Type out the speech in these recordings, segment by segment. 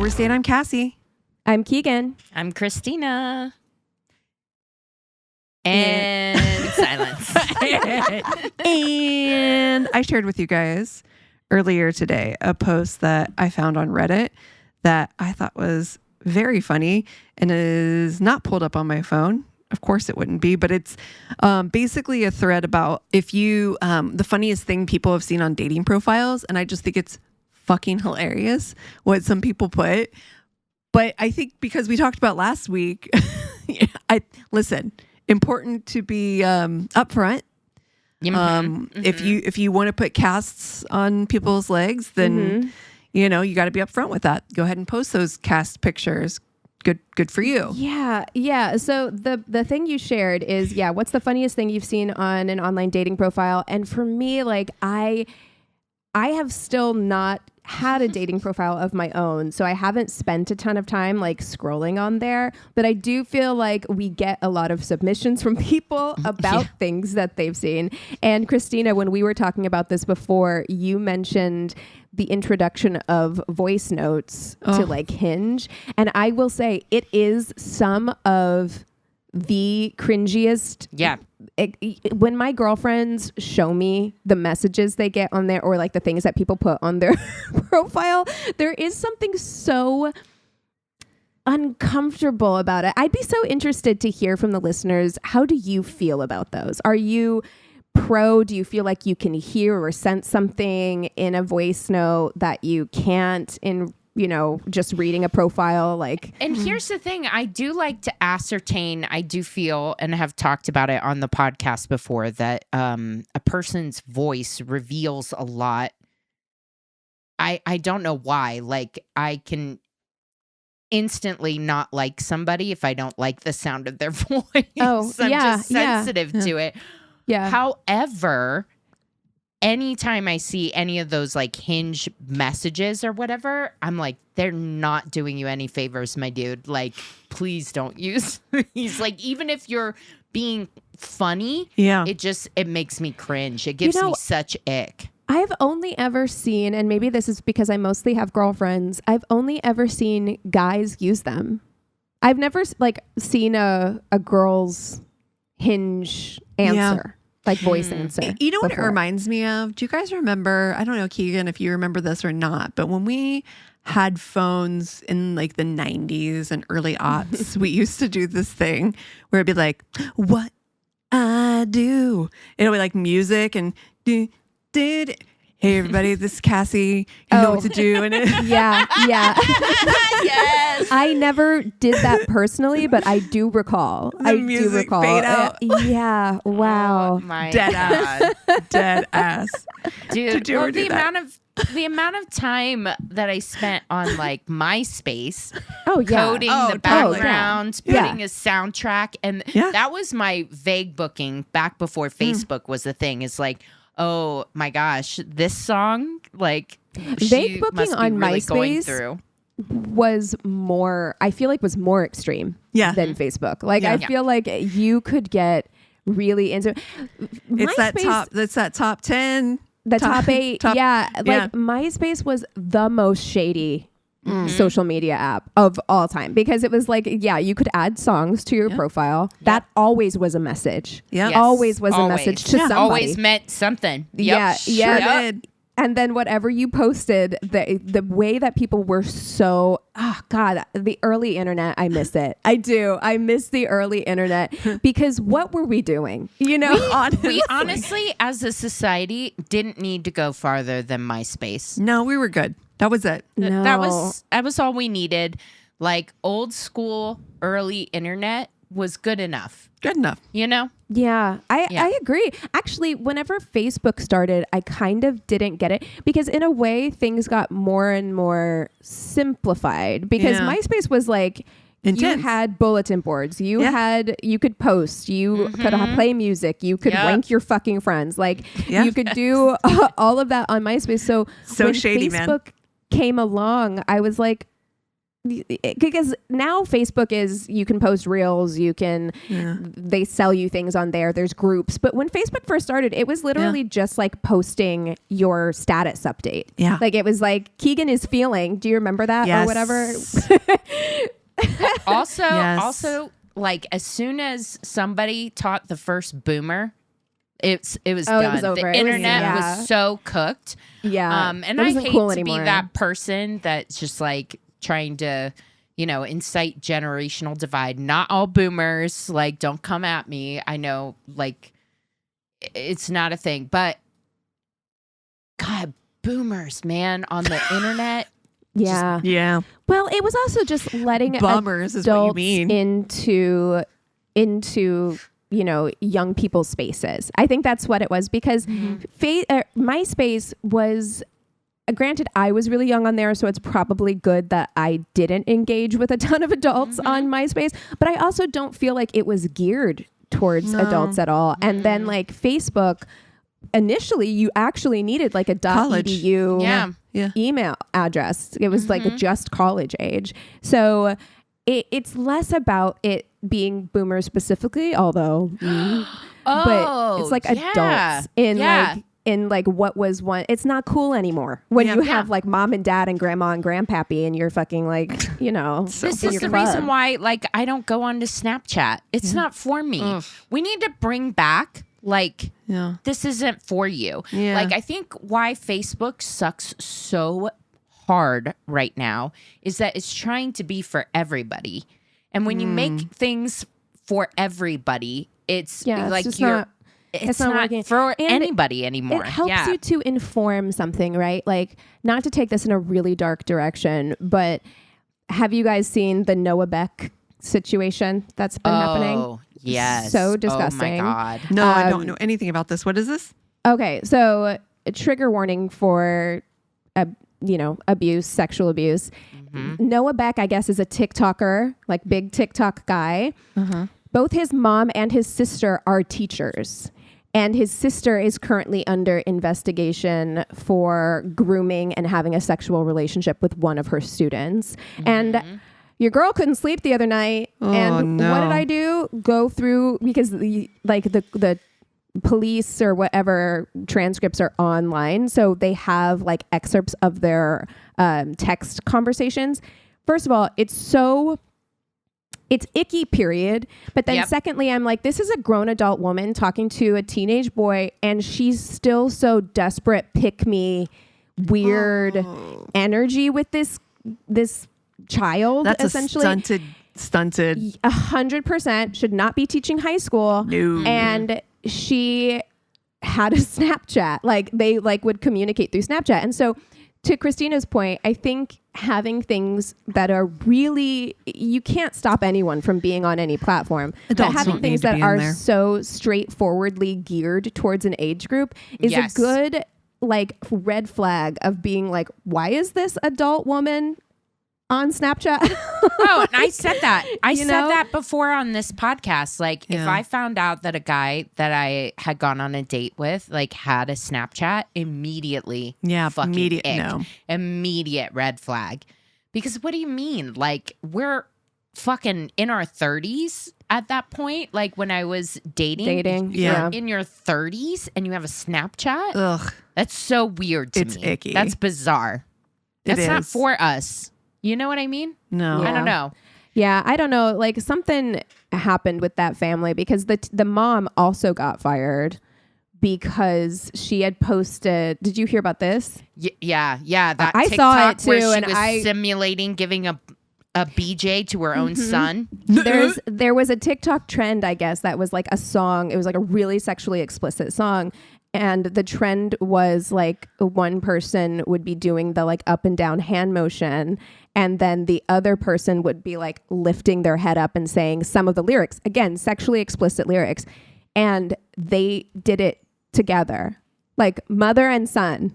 Overstate, I'm Cassie. I'm Keegan. I'm Christina. And silence. And I shared with you guys earlier today a post that I found on Reddit that I thought was very funny and is not pulled up on my phone. Of course it wouldn't be, but it's basically a thread about if you, the funniest thing people have seen on dating profiles. And I just think it's fucking hilarious what some people put. But I think because we talked about last week, important to be upfront. If you want to put casts on people's legs, then you got to be upfront with that. Go ahead and post those cast pictures. Good for you. Yeah. So the thing you shared is, what's the funniest thing you've seen on an online dating profile? And for me, like I have still not had a dating profile of my own, so I haven't spent a ton of time like scrolling on there, but I do feel like we get a lot of submissions from people about things that they've seen. And Christina, when we were talking about this before, you mentioned the introduction of voice notes to like Hinge, and I will say it is some of the cringiest. When my girlfriends show me the messages they get on there, or like the things that people put on their profile, there is something so uncomfortable about it. I'd be so interested to hear from the listeners. How do you feel about those? Are you pro? Do you feel like you can hear or sense something in a voice note that you can't in just reading a profile? And here's the thing, I do like to ascertain, I do feel, and have talked about it on the podcast before, that a person's voice reveals a lot. I don't know why. Like, I can instantly not like somebody if I don't like the sound of their voice. I'm just sensitive to it. Yeah. However, anytime I see any of those like Hinge messages or whatever, I'm like, they're not doing you any favors, my dude. Like, please don't use these. Like, even if you're being funny, it makes me cringe. It gives me such ick. I've only ever seen, and maybe this is because I mostly have girlfriends, I've only ever seen guys use them. I've never like seen a girl's Hinge answer. Like voice answer. You know what it reminds me of? Do you guys remember, I don't know, Keegan, if you remember this or not, but when we had phones in like the 90s and early aughts, we used to do this thing where it'd be like, what I do. It'll be like music and hey everybody, this is Cassie. You know what to do. And yeah. Yes. I never did that personally, but I do recall. Fade out. Yeah. Wow. Oh, my dead ass. Dude, the amount of time that I spent on like MySpace coding the background, putting a soundtrack, and that was my vague booking back before Facebook was a thing. Is like, oh my gosh, this song, like, vague booking on really MySpace was more extreme than Facebook. Like, I feel like you could get really into it's that top 10, the top 8. MySpace was the most shady social media app of all time, because it was like, you could add songs to your profile. That always was a message. Always was a message to somebody. Always meant something. Sure did. And then whatever you posted, the way that people were so, the early internet, I miss it. I do. I miss the early internet, because what were we doing? We honestly, as a society, didn't need to go farther than MySpace. No, we were good. That was it. No. That was all we needed. Like, old school early internet was good enough. Yeah, I agree. Actually, whenever Facebook started, I kind of didn't get it, because in a way things got more and more simplified, because MySpace was like, intense. You had bulletin boards, you could post, you could play music, you could rank your fucking friends, like you could do all of that on MySpace. So when shady, Facebook came along, I was like, because now Facebook is, you can post reels, they sell you things on there. There's groups. But when Facebook first started, it was literally just like posting your status update. Yeah. Like it was like Keegan is feeling. Do you remember that or whatever? Also, like as soon as somebody taught the first boomer, it was done. It was over. The internet was so cooked. Yeah. And I hate to be that person that's just like trying to, incite generational divide. Not all boomers, like, don't come at me. I know, like, it's not a thing. But, God, boomers, man, on the internet. Yeah. Yeah. Well, it was also just letting bummers is what you mean into young people's spaces. I think that's what it was, because MySpace was, granted, I was really young on there, so it's probably good that I didn't engage with a ton of adults on MySpace, but I also don't feel like it was geared towards adults at all. And then like Facebook, initially you actually needed like a .edu email address. It was like just college age. So it's less about it being boomers specifically, although but it's like adults in like what was one. It's not cool anymore when you have like mom and dad and grandma and grandpappy and you're fucking like, this is the reason why like I don't go on to Snapchat. It's not for me. Ugh. We need to bring back like this isn't for you. Like I think why Facebook sucks so hard right now is that it's trying to be for everybody. And when you make things for everybody, it's like it's not working for anybody anymore. It helps you to inform something, right? Like, not to take this in a really dark direction, but have you guys seen the Noah Beck situation that's been happening? Oh, yes. So disgusting. Oh, my God. No, I don't know anything about this. What is this? Okay, so a trigger warning for, abuse, sexual abuse. Noah Beck, I guess, is a TikToker, like big TikTok guy. Both his mom and his sister are teachers. And his sister is currently under investigation for grooming and having a sexual relationship with one of her students. And your girl couldn't sleep the other night. What did I do? Go through, because the police or whatever transcripts are online. So they have like excerpts of their text conversations. First of all, it's icky, period. But then secondly, I'm like, this is a grown adult woman talking to a teenage boy, and she's still so desperate, pick me, weird energy with this child. That's essentially a stunted. 100% should not be teaching high school. No. And she had a Snapchat. Like they would communicate through Snapchat. And so to Christina's point, I think having things that are really, you can't stop anyone from being on any platform. Adults but having don't things need to that be in are there. so straightforwardly geared towards an age group is a good like red flag of being like, why is this adult woman on Snapchat? And I said that. I said that before on this podcast. Like, if I found out that a guy that I had gone on a date with, like, had a Snapchat, immediately, fucking immediate red flag. Because what do you mean? Like, we're fucking in our 30s at that point. Like, when I was dating, you're in your 30s and you have a Snapchat. Ugh, that's so weird to me. It's icky. That's bizarre. That's not for us. You know what I mean? No. I don't know. Yeah, I don't know. Like something happened with that family because the mom also got fired because she had posted. Did you hear about this? Yeah. That I TikTok saw it too, where she and was simulating giving a BJ to her own son. There was a TikTok trend, I guess, that was like a song. It was like a really sexually explicit song. And the trend was like one person would be doing the like up and down hand motion. And then the other person would be like lifting their head up and saying some of the lyrics. Again, sexually explicit lyrics. And they did it together. Like mother and son.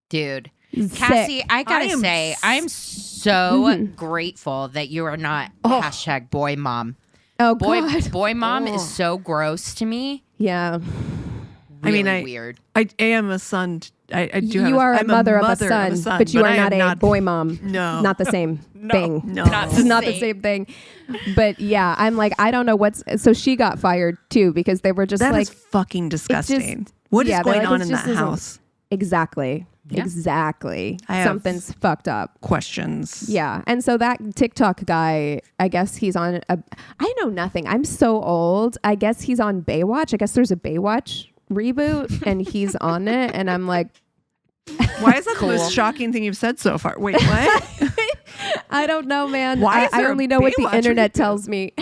Dude. Sick. Cassie, I gotta say, I'm so grateful that you are not hashtag boy mom. Oh, God. Boy mom is so gross to me. Yeah. Really weird. I am a son I do. You are a I'm mother of a son, but you are not a boy mom. No, not the same thing. No, It's not the same thing. But yeah, I'm like, I don't know what's. So she got fired too because they were just that like, is fucking disgusting. What is going on in that house? Exactly. Yeah. Exactly. I have Something's fucked up. Questions. Yeah. And so that TikTok guy, I guess he's on I know nothing. I'm so old. I guess he's on Baywatch. I guess there's a Baywatch reboot and he's on it. And I'm like, Why is that Cool. the most shocking thing you've said so far? Wait, what? I don't know, man. Why is I there a only know what the Baywatch internet reboot? tells me.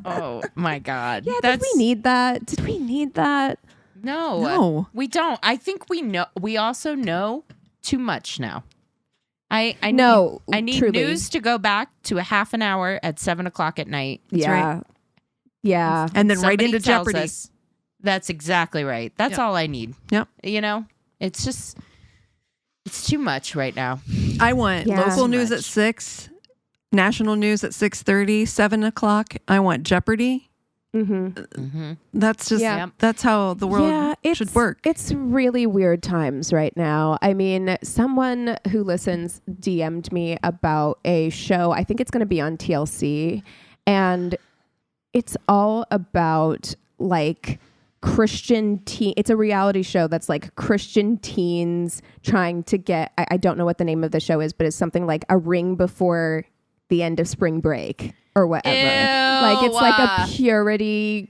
Oh my God. Yeah, did we need that? Did we need that? No, we don't. I think we know. We also know too much now. I No, need, I need truly. news to go back to a half an hour at 7:00 at night. That's Yeah. right. Yeah. And then right Somebody into tells Jeopardy. us. That's exactly right. That's Yep. all I need. Yep. You know, it's just, it's too much right now. I want Yeah. local Too news much. at 6, national news at 6:30, 7:00. I want Jeopardy. Mm-hmm. Mm-hmm. That's just Yeah. that's how the world should work. It's really weird times right now. I mean, someone who listens DM'd me about a show. I think it's going to be on TLC, and it's all about like Christian teen. It's a reality show that's like Christian teens trying to get. I don't know what the name of the show is, but it's something like a ring before the end of spring break or whatever. Like it's like a purity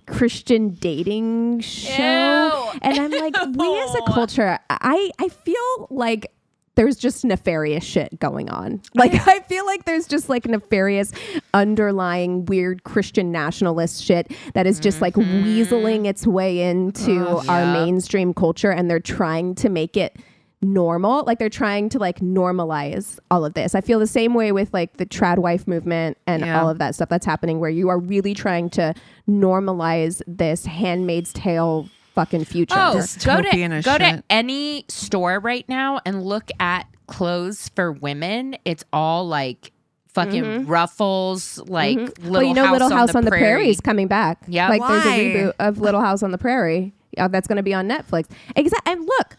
Christian dating show. Ew. And I'm like, we as a culture, I feel like there's just nefarious shit going on. Like I feel like there's just like nefarious underlying weird Christian nationalist shit that is just like weaseling its way into our Yeah. mainstream culture, and they're trying to make it normal. Like they're trying to like normalize all of this. I feel the same way with like the trad wife movement and Yeah. all of that stuff that's happening, where you are really trying to normalize this Handmaid's Tale fucking future. Oh, Dystopian as go to shit. any store right now and look at clothes for women. It's all like fucking ruffles, like Little Well, you know, House Little on House the on the Prairie. Prairie is coming back. Yeah. Like there's a Why? reboot of Little House on the Prairie that's going to be on Netflix. And look,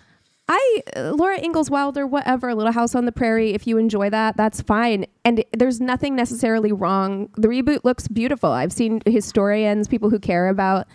Laura Ingalls Wilder, whatever, Little House on the Prairie, if you enjoy that, that's fine. And there's nothing necessarily wrong. The reboot looks beautiful. I've seen historians, people who care about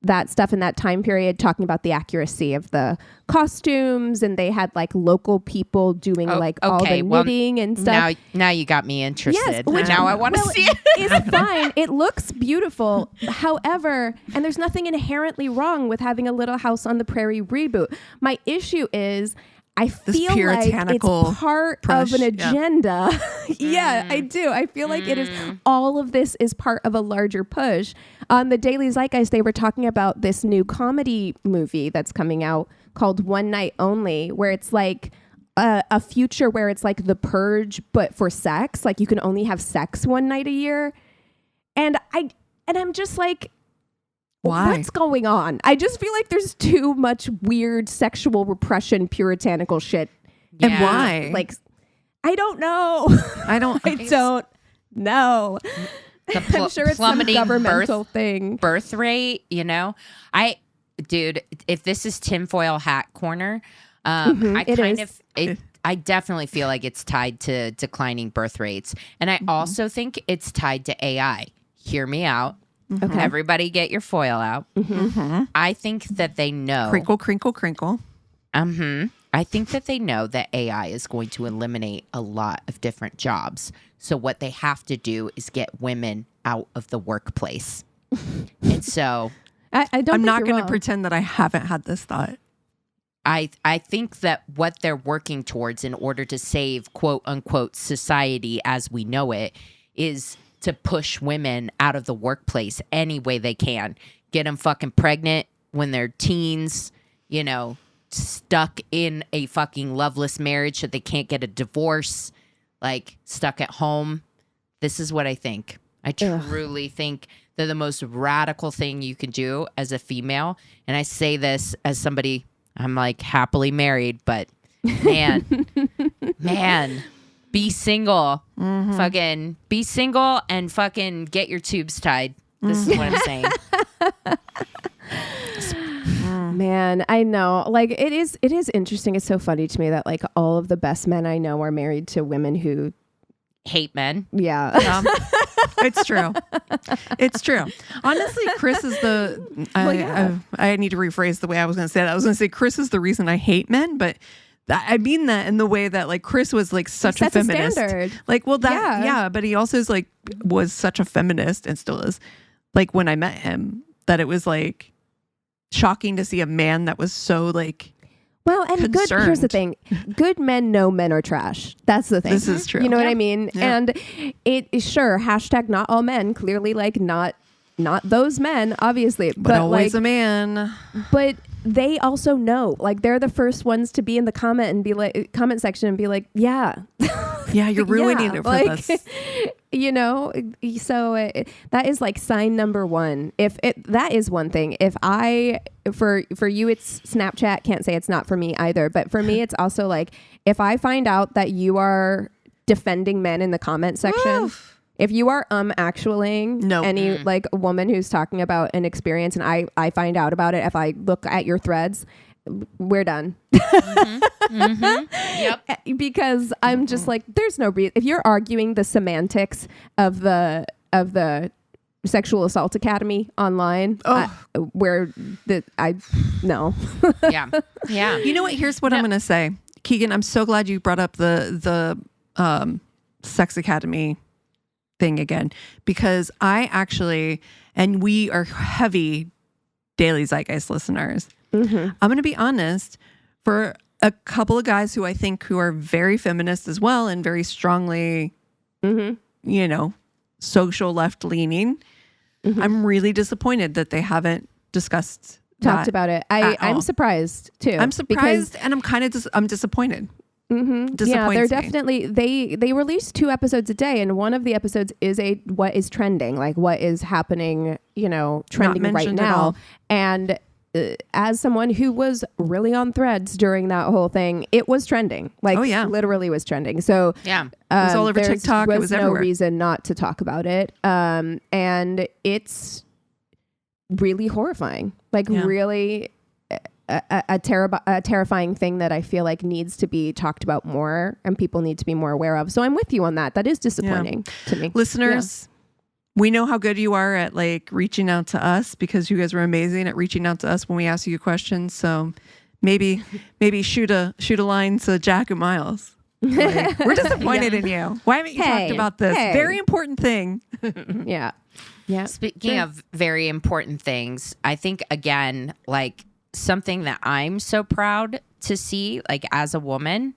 that stuff in that time period, talking about the accuracy of the costumes, and they had like local people doing all the knitting and stuff. Now you got me interested. Yes, which- now I want to well, see it. It's fine. It looks beautiful. However, and there's nothing inherently wrong with having a Little House on the Prairie reboot. My issue is I feel like puritanical it's part push, of an yeah. agenda. Yeah, I do. I feel like it is. All of this is part of a larger push. On the Daily Zeitgeist, they were talking about this new comedy movie that's coming out called One Night Only, where it's like a future where it's like The Purge, but for sex. Like you can only have sex one night a year. And I'm just like, Why? what's going on? I just feel like there's too much weird sexual repression, puritanical shit. And Yeah. why? Like, I don't know. I don't. I don't know. I'm sure it's some plummeting governmental thing. birth rate, you know. Dude, if this is tinfoil hat corner, I definitely feel like it's tied to declining birth rates. And I also think it's tied to AI. Hear me out. Okay. Everybody get your foil out. I think that they know. Crinkle, crinkle, crinkle. I think that they know that AI is going to eliminate a lot of different jobs. So what they have to do is get women out of the workplace. And so I don't. I'm think not you're going to wrong. pretend that I haven't had this thought. I think that what they're working towards in order to save quote unquote society as we know it is to push women out of the workplace any way they can. Get them fucking pregnant when they're teens, you know, stuck in a fucking loveless marriage so they can't get a divorce, like stuck at home. This is what I think. I truly think they're the most radical thing you can do as a female. And I say this as somebody, I'm like happily married, but man, be single. Fucking be single and fucking get your tubes tied. This is what I'm saying. Man, man, I know. Like it is interesting. It's so funny to me that like all of the best men I know are married to women who hate men. Yeah. It's true. It's true. Honestly, Chris is the I need to rephrase the way I was going to say that. I was going to say Chris is the reason I hate men, but I mean that in the way that like Chris was like such a feminist. Like, well, but he also is like was such a feminist and still is. Like when I met him, that it was like shocking to see a man that was so like. Well, and concerned. Here's the thing. Good men know men are trash. That's the thing. This is true. You know what I mean? Yeah. And it is sure, hashtag not all men, clearly like not those men, obviously. But always like, a man. But they also know. Like they're the first ones to be in the comment section and be like, yeah. Yeah, you're ruining it for us. You know, so that is like sign number one. That is one thing. If for you, it's Snapchat. Can't say it's not for me either. But for me, it's also like if I find out that you are defending men in the comment section. Oof. If you are actualing any like woman who's talking about an experience and I find out about it, if I look at your threads, we're done. Yep. Because I'm just like, there's no reason. If you're arguing the semantics of the Sexual Assault Academy online, Yeah. You know what? Here's what I'm going to say. Keegan, I'm so glad you brought up the Sex Academy thing again, because I actually, and we are heavy Daily Zeitgeist listeners. Mm-hmm. I'm going to be honest, for a couple of guys who I think who are very feminist as well and very strongly, you know, social left leaning, I'm really disappointed that they haven't talked about it. I'm surprised too. I'm surprised and I'm kind of I'm disappointed. Yeah, they're definitely they release 2 episodes a day, and one of the episodes is what is trending, like what is happening, you know, trending right now. And as someone who was really on threads during that whole thing, it was trending. Like, literally was trending. So yeah, it was all over TikTok. It was everywhere. No reason not to talk about it. And it's really horrifying. Like really. A terrifying thing that I feel like needs to be talked about more and people need to be more aware of. So I'm with you on that. That is disappointing to me. Listeners, we know how good you are at like reaching out to us, because you guys were amazing at reaching out to us when we asked you questions. So maybe shoot a line to Jack and Miles. Like, we're disappointed in you. Why haven't you talked about this very important thing? Yeah. Speaking of very important things, I think again, like, something that I'm so proud to see, like as a woman,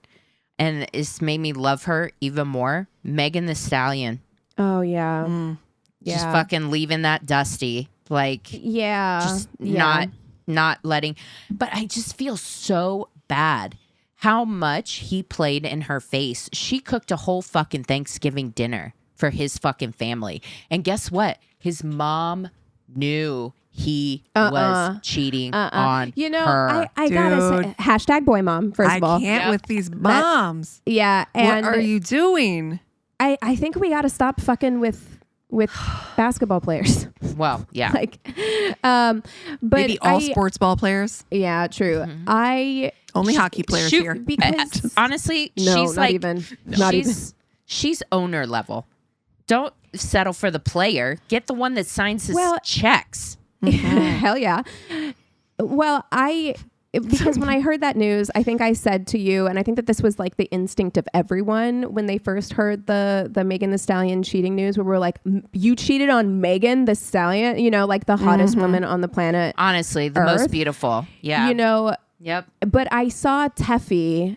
and it's made me love her even more, Megan Thee Stallion. Oh yeah. Just fucking leaving that dusty, like not letting. But I just feel so bad how much he played in her face. She cooked a whole fucking Thanksgiving dinner for his fucking family, and guess what? His mom knew he was cheating on her. I gotta say, hashtag boy mom, first of all. I can't with these moms. And what are you doing? I think we gotta stop fucking with basketball players. Well, yeah. Like, but maybe all sports ball players. Yeah, true. Only hockey players here. Because honestly, she's owner level. Don't settle for the player. Get the one that signs his checks. Hell yeah. Well, because when I heard that news, I think I said to you, and I think that this was like the instinct of everyone when they first heard the Megan Thee Stallion cheating news, where we're like, you cheated on Megan Thee Stallion, you know, like the hottest woman on the planet. Honestly, the most beautiful. Yeah. You know. Yep. But I saw Teffy.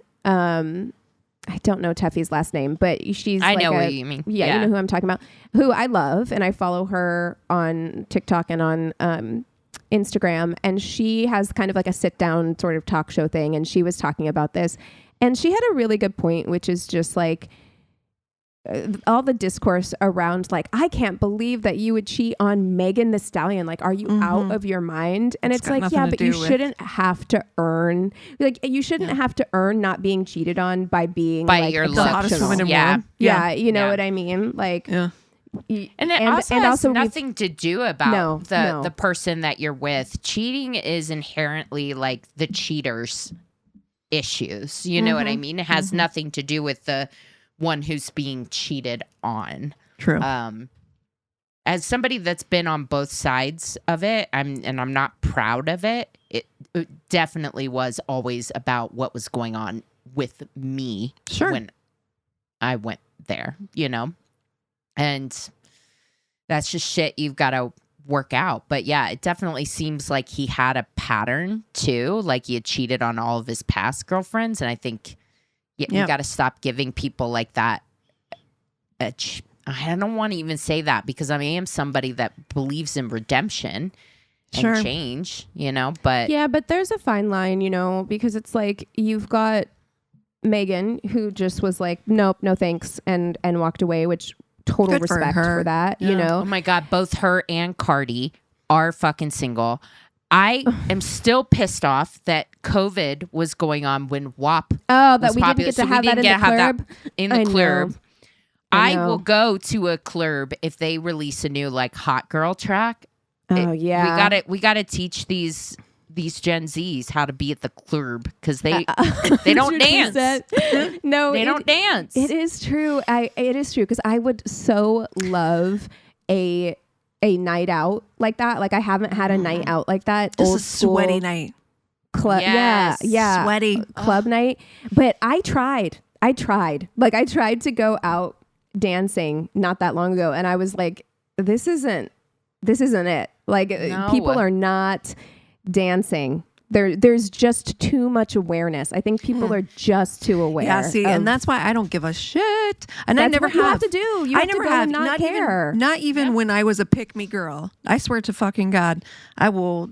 I don't know Teffy's last name, but she's I know what you mean. Yeah, you know who I'm talking about, who I love, and I follow her on TikTok and on Instagram, and she has kind of like a sit down sort of talk show thing, and she was talking about this, and she had a really good point, which is just like all the discourse around like, I can't believe that you would cheat on Megan Thee Stallion. Like, are you out of your mind? And it's like, yeah, but you shouldn't have to earn, like, you shouldn't have to earn not being cheated on by being by like your the hottest woman in the world. Yeah, you know what I mean? Like, And it also has we've- nothing to do about No. the person that you're with. Cheating is inherently like the cheater's issues. You know what I mean? It has nothing to do with the one who's being cheated on. True. As somebody that's been on both sides of it, I'm not proud of it. It definitely was always about what was going on with me when I went there, you know? And that's just shit you've got to work out. But yeah, it definitely seems like he had a pattern too. Like he had cheated on all of his past girlfriends. And I think you got to stop giving people like that I don't want to even say that because I am somebody that believes in redemption and change, you know, but yeah, but there's a fine line, you know, because it's like you've got Megan who just was like, nope, no thanks, and walked away, which total Good for respect her. for that, Yeah. you know. oh my God, both her and Cardi are fucking single. I am still pissed off that COVID was going on when WAP that was we didn't popular, get to so we have that didn't in get the to have club. that in the I know. club. I I know. will go to a club if they release a new like hot girl track. Oh yeah, we gotta teach these Gen Zs how to be at the club because they don't dance. No, They don't dance. It is true. It is true because I would so love a night out like that. Like I haven't had a night out like that. Just Old a sweaty school night. club. Yes. Yeah, Sweaty. club night. But I tried. Like I tried to go out dancing not that long ago, and I was like, this isn't it. Like people are not dancing. There's just too much awareness. I think people are just too aware. Yeah, see, and that's why I don't give a shit. And I That's never what you have. have to do. You I have to never go have. and not care. Not even when I was a pick me girl. I swear to fucking God, I will.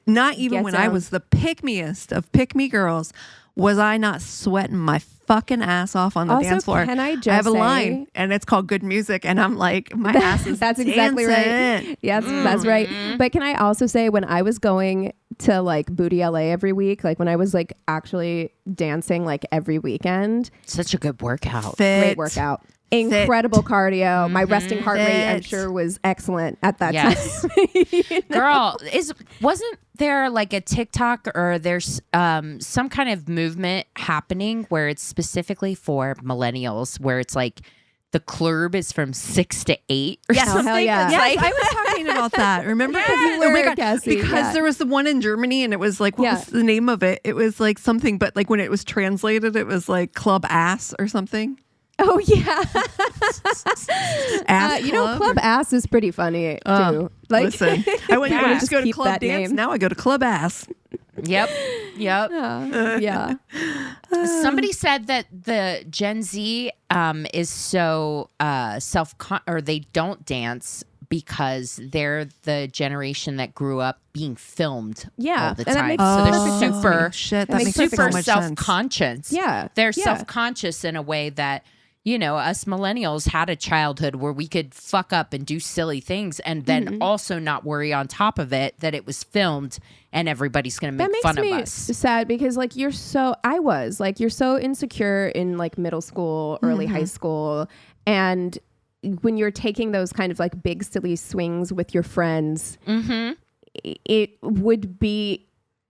Not even Get when I down. was the pick meest of pick me girls, was I not sweating my fucking ass off on the Also, dance floor. can I just have a say- line, and it's called Good Music, and I'm like, my ass is That's exactly dancing. right. Yes, that's right. But can I also say when I was going to like Booty LA every week, like when I was like actually dancing like every weekend, Such a good workout. great workout. Incredible cardio. My resting heart rate, I'm Fit. sure, was excellent at that Yes. time. Girl, wasn't there like a TikTok or there's some kind of movement happening where it's specifically for millennials where it's like the club is from 6 to 8 or Yes, something? hell yeah. It's Yes, like- I was talking about that. Remember? You Oh my were, God. Cassie, Because yeah. there was the one in Germany, and it was like, what was the name of it? It was like something, but like when it was translated, it was like club ass or something. Oh yeah. Ass You know, Club or- Ass is pretty funny too. Like, Listen, I went Yeah. to just go to Keep club that dance. name. Now I go to club ass. Yep. yeah. Somebody said that the Gen Z is so or they don't dance because they're the generation that grew up being filmed Yeah, all the and that time. makes So perfect they're sense to me. super shit. That That makes makes super so much sense. self-conscious. Yeah, They're yeah. self-conscious in a way that, you know, us millennials had a childhood where we could fuck up and do silly things and then also not worry on top of it that it was filmed and everybody's going to That make makes fun me of us. sad because like you're so insecure in like middle school, early high school, and when you're taking those kind of like big silly swings with your friends, it would be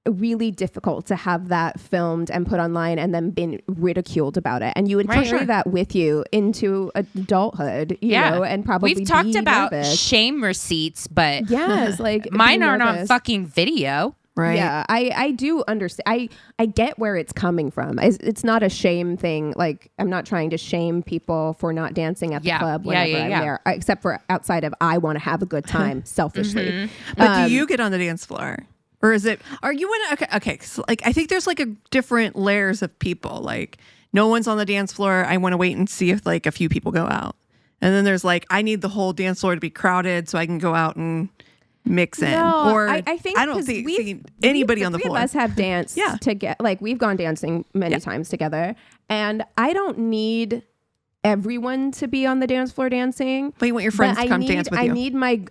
really difficult to have that filmed and put online and then been ridiculed about it, and you would Right. carry Sure. that with you into adulthood, you know, and probably We've talked be about nervous. shame receipts, but Yes, like mine be aren't on nervous. fucking video. Right. Yeah, I do understand. I get where it's coming from. It's not a shame thing. Like I'm not trying to shame people for not dancing at the Yeah. club Yeah, whenever I'm yeah. there, except for outside of I want to have a good time selfishly. But do you get on the dance floor? Or is it, are you in, okay. So like, I think there's like a different layers of people. Like no one's on the dance floor. I want to wait and see if like a few people go out. And then there's like, I need the whole dance floor to be crowded so I can go out and mix in. No, or I think I don't 'cause think we've- see anybody on the three floor. of us have danced Yeah. like we've gone dancing many times together, and I don't need everyone to be on the dance floor dancing. But you want your friends to come dance with you.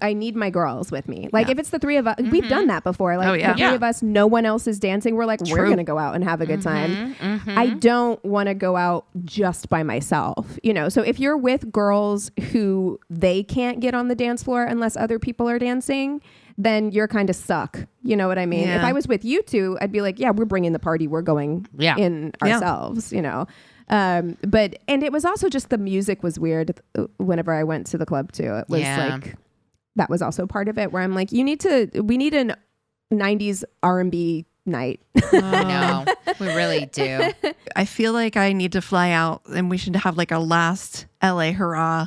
I need my girls with me. Like if it's the three of us, we've done that before. Like the three of us, no one else is dancing. We're like, we're going to go out and have a good time. I don't want to go out just by myself, you know? So if you're with girls who they can't get on the dance floor unless other people are dancing, then you're kind of stuck. You know what I mean? If I was with you two, I'd be like, yeah, we're bringing the party. We're going in ourselves, you know? But it was also just the music was weird whenever I went to the club too. It was like, that was also part of it where I'm like, we need an 90s R&B night. I know. We really do. I feel like I need to fly out and we should have like a last LA hurrah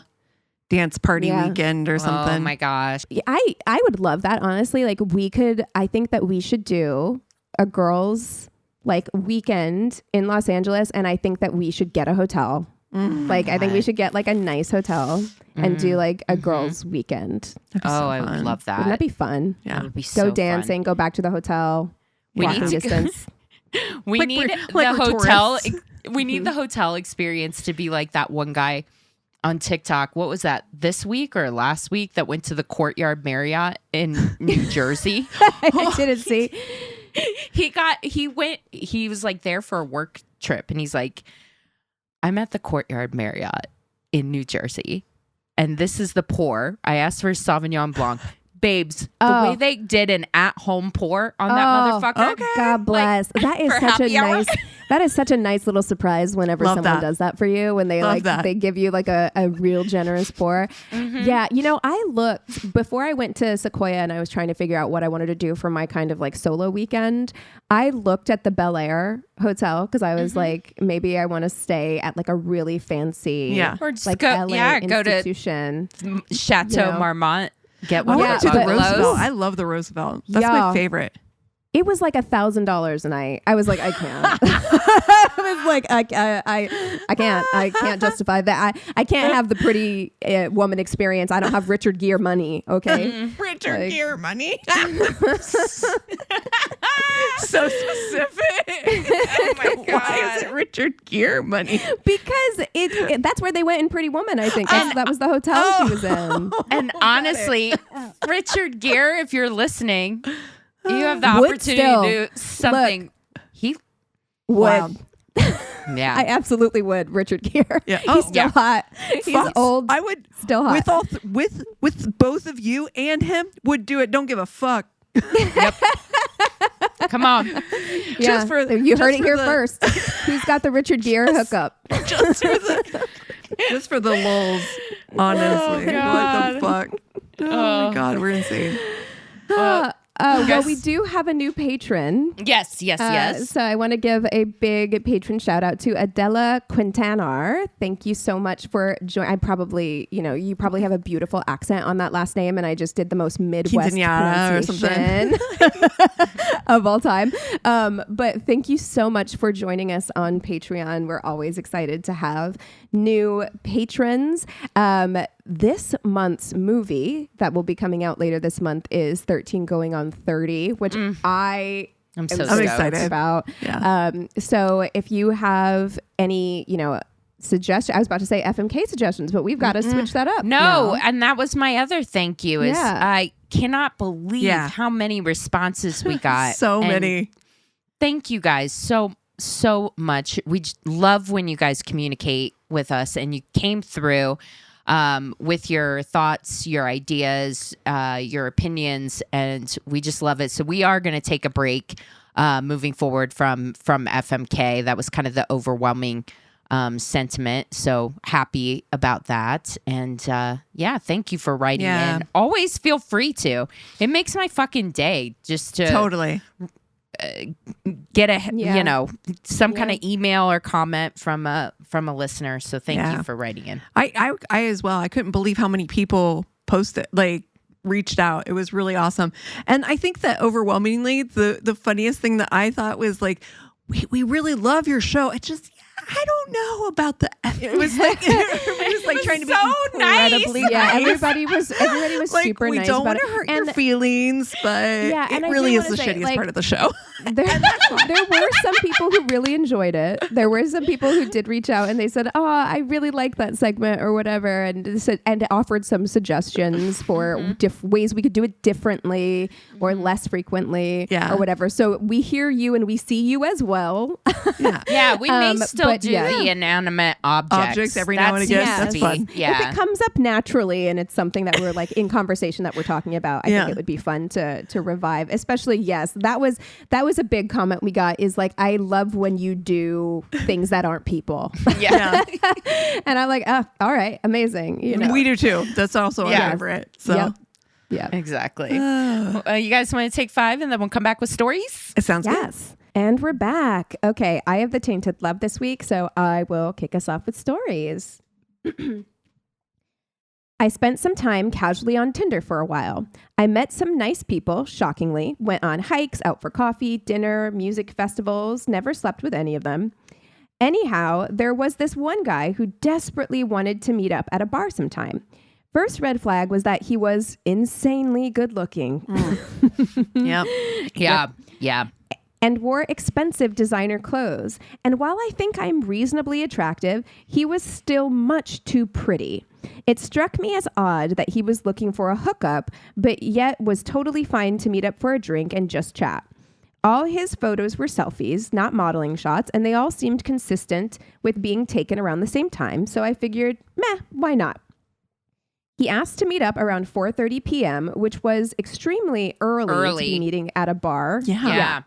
dance party weekend or something. Oh my gosh. I would love that, honestly. Like I think that we should do a girls like weekend in Los Angeles, and I think that we should get a hotel. I think we should get like a nice hotel and do like a girls weekend. I would love that. Wouldn't that be fun? Yeah. It would be so Go dancing, go back to the hotel. We walking need to distance. We need the hotel. We need the hotel experience to be like that one guy on TikTok. What was that? This week or last week that went to the Courtyard Marriott in New Jersey? I didn't see. He was like there for a work trip and he's like, I'm at the Courtyard Marriott in New Jersey and this is the pour. I asked for a Sauvignon Blanc. Babes, the way they did an at-home pour on that motherfucker. Okay. God bless. Like, that is such a nice. That is such a nice little surprise whenever someone does that for you. When they they give you like a real generous pour. Yeah, you know, I looked before I went to Sequoia and I was trying to figure out what I wanted to do for my kind of like solo weekend. I looked at the Bel Air hotel because I was like, maybe I want to stay at like a really fancy, or just like go, LA go institution, to Chateau Marmont. Get one to the Roosevelt. I love the Roosevelt. That's my favorite. It was like $1,000 a night. I was like, I can't. I was like, I can't justify that. I can't have the pretty woman experience. I don't have Richard Gere money. Okay, Richard Gere money. So specific. Oh my god! Why is it Richard Gere money? Because that's where they went in Pretty Woman. I think that was the hotel she was in. And honestly, Richard Gere, if you're listening. You have the opportunity to do something. Look, he would. Yeah, I absolutely would. Richard Gere. Yeah. He's still hot. He's old. I would still hot. With both of you and him would do it. Don't give a fuck. Yep. Come on. Yeah. You heard it here first. Who's got the Richard Gere hookup? Just for the lulz. Honestly, what the fuck? Oh my god, we're insane. Well, we do have a new patron. Yes. So I want to give a big patron shout out to Adela Quintanar. Thank you so much for joining. I probably, you probably have a beautiful accent on that last name, and I just did the most Midwest pronunciation of all time. But thank you so much for joining us on Patreon. We're always excited to have new patrons. This month's movie that will be coming out later this month is 13 Going on 30, which I'm so excited about. Yeah. So if you have any, suggestions, I was about to say FMK suggestions, but we've got to switch that up. No, and that was my other thank you is I cannot believe how many responses we got. So many. Thank you guys so much. We love when you guys communicate with us and you came through with your thoughts, your ideas, your opinions, and we just love it. So we are going to take a break moving forward from FMK. That was kind of the overwhelming sentiment. So happy about that. And thank you for writing in. Always feel free to. It makes my fucking day just to totally get some kind of email or comment from a listener. So thank you for writing in. I as well. I couldn't believe how many people posted, reached out. It was really awesome. And I think that overwhelmingly the funniest thing that I thought was we really love your show. It's just I don't know about the? It was like it was like trying to be so incredibly nice. Yeah, nice. everybody was Like, super we nice don't about want to it. hurt your feelings, but Yeah, it and I really do is the wanna say, shittiest like, part of the show. There were some people who really enjoyed it. There were some people who did reach out and they said, "Oh, I really like that segment" or whatever, and offered some suggestions for ways we could do it differently or less frequently, Yeah. or whatever. So we hear you and we see you as well. Yeah. Yeah, we may still but do yeah. the inanimate objects. Every now and again. seems to That's be- fun. Yeah. If it comes up naturally and it's something that we're like in conversation that we're talking about, I Yeah. think it would be fun to revive. Especially, yes, that was a big comment we got, is like, I love when you do things that aren't people. yeah. And I'm like, oh, all right, amazing. You know, We do too. That's also our Yeah. favorite. So Yep. Yeah. Exactly. You guys want to take 5 and then we'll come back with stories? it sounds good. Yes. And we're back. Okay, I have the Tainted Love this week, so I will kick us off with stories. I spent some time casually on Tinder for a while. I met some nice people, shockingly, went on hikes, out for coffee, dinner, music festivals, never slept with any of them. Anyhow, there was this one guy who desperately wanted to meet up at a bar sometime. First red flag was that he was insanely good looking. Yep. Yeah. Yeah. And wore expensive designer clothes. And while I think I'm reasonably attractive, he was still much too pretty. It struck me as odd that he was looking for a hookup, but yet was totally fine to meet up for a drink and just chat. All his photos were selfies, not modeling shots, and they all seemed consistent with being taken around the same time, so I figured, meh, why not? He asked to meet up around 4:30 p.m., which was extremely early to be meeting at a bar. Yeah.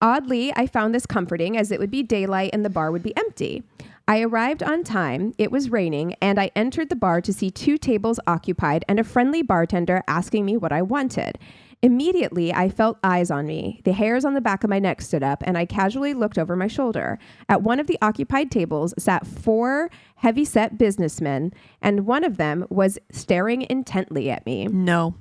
Oddly, I found this comforting, as it would be daylight and the bar would be empty. I arrived on time, it was raining, and I entered the bar to see 2 tables occupied and a friendly bartender asking me what I wanted. Immediately, I felt eyes on me. The hairs on the back of my neck stood up, and I casually looked over my shoulder. At one of the occupied tables sat 4 heavy-set businessmen, and one of them was staring intently at me. No.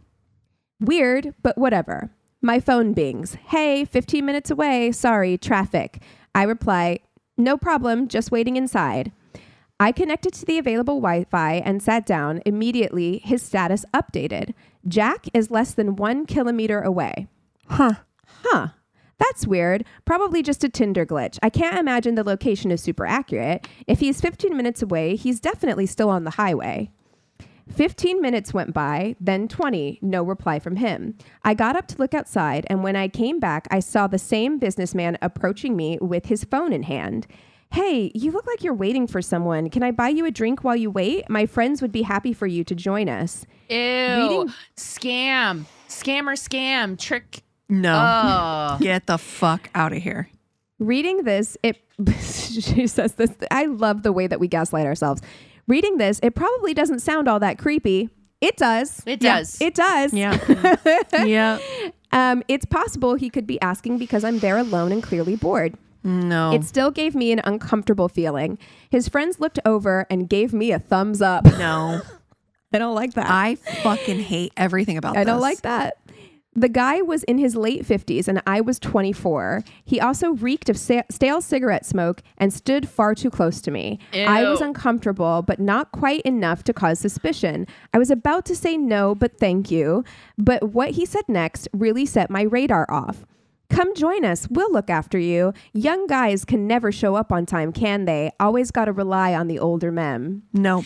Weird, but whatever. My phone bings. Hey, 15 minutes away. Sorry, traffic. I reply, no problem, just waiting inside. I connected to the available Wi-Fi and sat down. Immediately, his status updated. Jack is less than 1 kilometer away. Huh. That's weird. Probably just a Tinder glitch. I can't imagine the location is super accurate. If he's 15 minutes away, he's definitely still on the highway. 15 minutes went by, then 20, no reply from him. I got up to look outside, and when I came back, I saw the same businessman approaching me with his phone in hand. Hey, you look like you're waiting for someone. Can I buy you a drink while you wait? My friends would be happy for you to join us. Ew. Scam. Trick. No. Oh. Get the fuck out of here. Reading this, she says this, I love the way that we gaslight ourselves. Reading this, it probably doesn't sound all that creepy. It does. It does. It does. Yeah. Yeah. It's possible he could be asking because I'm there alone and clearly bored. No. It still gave me an uncomfortable feeling. His friends looked over and gave me a thumbs up. No. I don't like that. I fucking hate everything about this. I don't like that. The guy was in his late 50s and I was 24. He also reeked of stale cigarette smoke and stood far too close to me. Ew. I was uncomfortable, but not quite enough to cause suspicion. I was about to say no, but thank you. But what he said next really set my radar off. Come join us. We'll look after you. Young guys can never show up on time, can they? Always got to rely on the older men. No.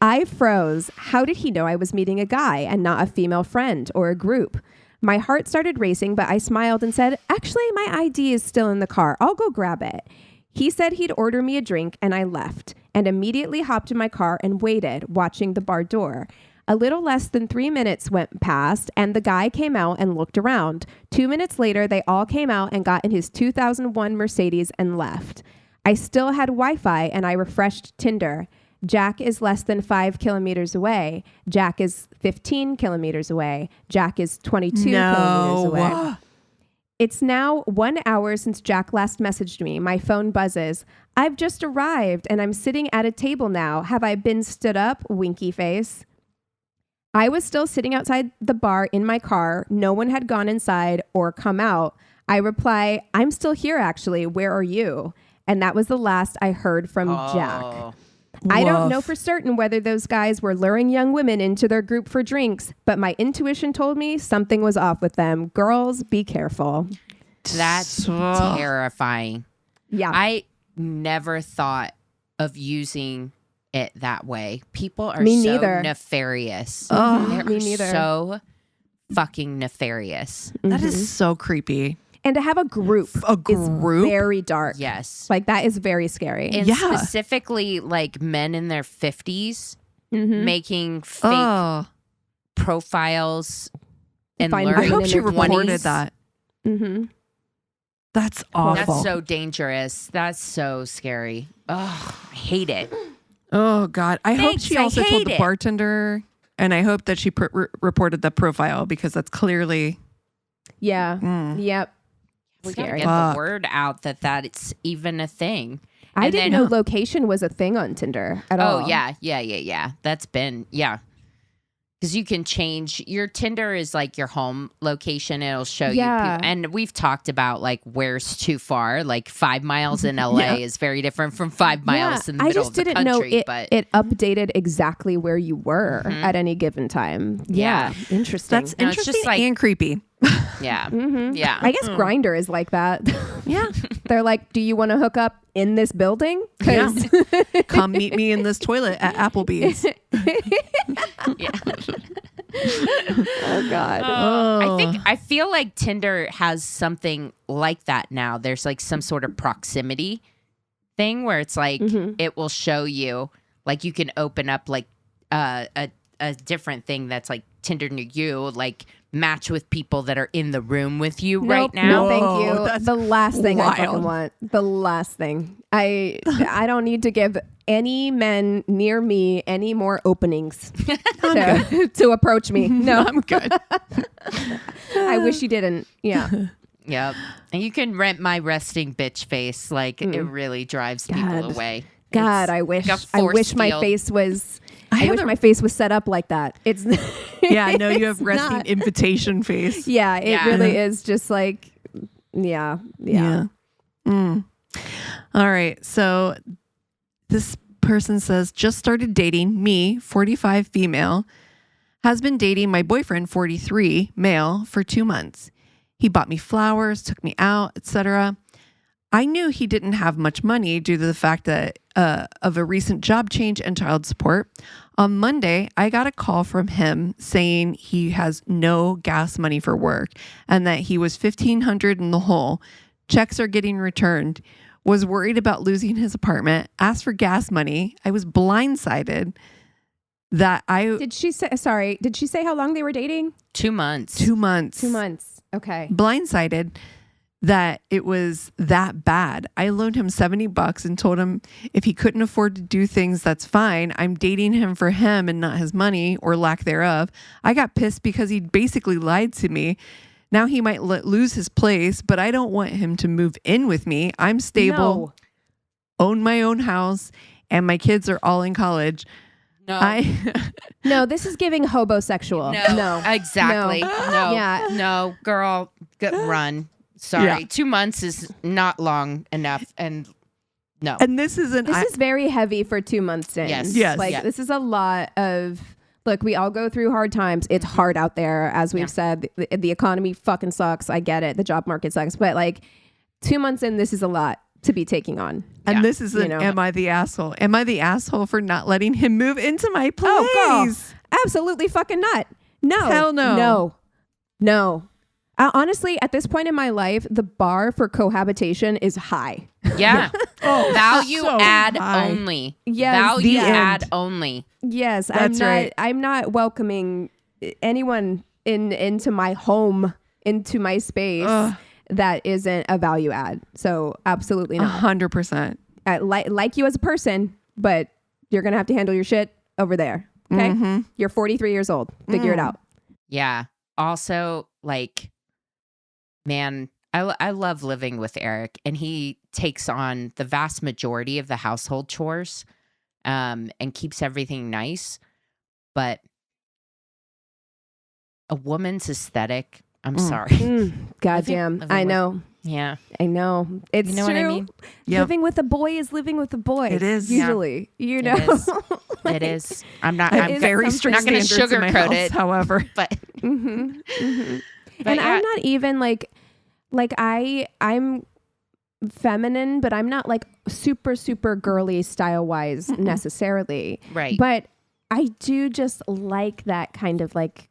I froze. How did he know I was meeting a guy and not a female friend or a group? My heart started racing, but I smiled and said, actually, my ID is still in the car. I'll go grab it. He said he'd order me a drink, and I left and immediately hopped in my car and waited, watching the bar door. A little less than 3 minutes went past, and the guy came out and looked around. 2 minutes later, they all came out and got in his 2001 Mercedes and left. I still had Wi-Fi, and I refreshed Tinder. Jack is less than 5 kilometers away. Jack is 15 kilometers away. Jack is 22 kilometers away. It's now 1 hour since Jack last messaged me. My phone buzzes. I've just arrived and I'm sitting at a table now. Have I been stood up? Winky face. I was still sitting outside the bar in my car. No one had gone inside or come out. I reply, I'm still here actually. Where are you? And that was the last I heard from Jack. Oh. I don't know Woof. for certain whether those guys were luring young women into their group for drinks, but my intuition told me something was off with them. Girls, be careful. That's Ugh. terrifying. Yeah. I never thought of using it that way. People are Me so neither. nefarious. Ugh. They're Me neither. so fucking nefarious. That is so creepy. And to have a group, A group? is very dark. Yes. Like that is very scary. And Yeah. specifically like men in their 50s Mhm. making fake Oh, profiles and Find I women learning hope in she their reported 20s. that. Mm-hmm. That's That's awful. so dangerous. That's so scary. Oh, I hate it. Oh God! I hope Thanks, she I also told hate the it. bartender, and I hope that she reported the profile because that's clearly. Yeah. Mm. Yep. We gotta Scary. get Fuck. the word out that it's even a thing. I And didn't then- know location was a thing on Tinder at all. Oh yeah. That's been because you can change your Tinder is like your home location. It'll show you, Yeah. people, and we've talked about like where's too far. Like 5 miles in LA Yeah. is very different from 5 miles in the I middle just of the didn't know country. it, But it updated exactly where you were Mhm. at any given time. Yeah. Interesting. That's No, it's interesting just like- and creepy. yeah, Mhm. yeah. I guess Grindr is like that. Yeah. They're like, do you want to hook up in this building? 'Cause- Come meet me in this toilet at Applebee's. yeah. Oh God. I feel like Tinder has something like that now. There's like some sort of proximity thing where it's like Mhm. it will show you, like you can open up like a different thing that's like Tinder near you, like match with people that are in the room with you right Nope, now. No, thank Whoa, you. that's The last thing I fucking wild. want. The last thing. I don't need to give any men near me any more openings to approach me. No, I'm good. I wish you didn't. Yeah. Yep. And you can rent my resting bitch face. Like it really drives people God. away. God, It's I wish. like a I force wish my field. face was. I wish haven't- my face was set up like that. It's. Yeah, I know you have it's resting not. invitation face. Yeah, it Yeah. really is just like. Yeah. Mm. All right. So this person says, just started dating me, 45 female, has been dating my boyfriend, 43 male, for 2 months. He bought me flowers, took me out, etc. I knew he didn't have much money due to the fact that of a recent job change and child support. On Monday, I got a call from him saying he has no gas money for work and that he was $1,500 in the hole. Checks are getting returned. Was worried about losing his apartment. Asked for gas money. I was blindsided that Did she say? Sorry. Did she say how long they were dating? 2 months. 2 months. 2 months. Okay. Blindsided that it was that bad. I loaned him $70 and told him if he couldn't afford to do things, that's fine. I'm dating him for him and not his money or lack thereof. I got pissed because he basically lied to me. Now he might lose his place, but I don't want him to move in with me. I'm stable, own my own house, and my kids are all in college. No. No, this is giving hobosexual. No. Exactly. No. No. Yeah. No, girl, run. Sorry. Yeah. 2 months is not long enough. And no. And this isn't. This is very heavy for 2 months in. Yes. Yes. Like Yeah. this is a lot of. Look, we all go through hard times. It's hard out there, as we've Yeah. said. The economy fucking sucks. I get it. The job market sucks. But like 2 months in, this is a lot to be taking on. And Yeah. this isn't, You know. am I the asshole? Am I the asshole for not letting him move into my place? Oh, girl. Absolutely fucking not. No. Hell no. No. No. Honestly, at this point in my life, the bar for cohabitation is high. Yeah. Value so add high. only. Yes, Value the add end. only. Yes, That's right. I'm not welcoming anyone into my home, into my space Ugh. that isn't a value add. So absolutely not. 100%. I like you as a person, but you're gonna have to handle your shit over there. Okay, Mhm. You're 43 years old. Figure it out. Yeah. Also, like, man, I love living with Eric, and he takes on the vast majority of the household chores, and keeps everything nice. But a woman's aesthetic, I'm sorry. Goddamn, living I with- know. Yeah. I know. It's You know true. what I mean? Yep. Living with a boy is living with a boy. It is. Usually. You know? It is. It is. I'm not. I I'm have very something- strict not gonna standards in my sugarcoat house, it. however. But, Mm-hmm. Mm-hmm. but And yeah, I'm not even like I'm feminine, but I'm not like super girly style wise necessarily. right. But I do just like that kind of like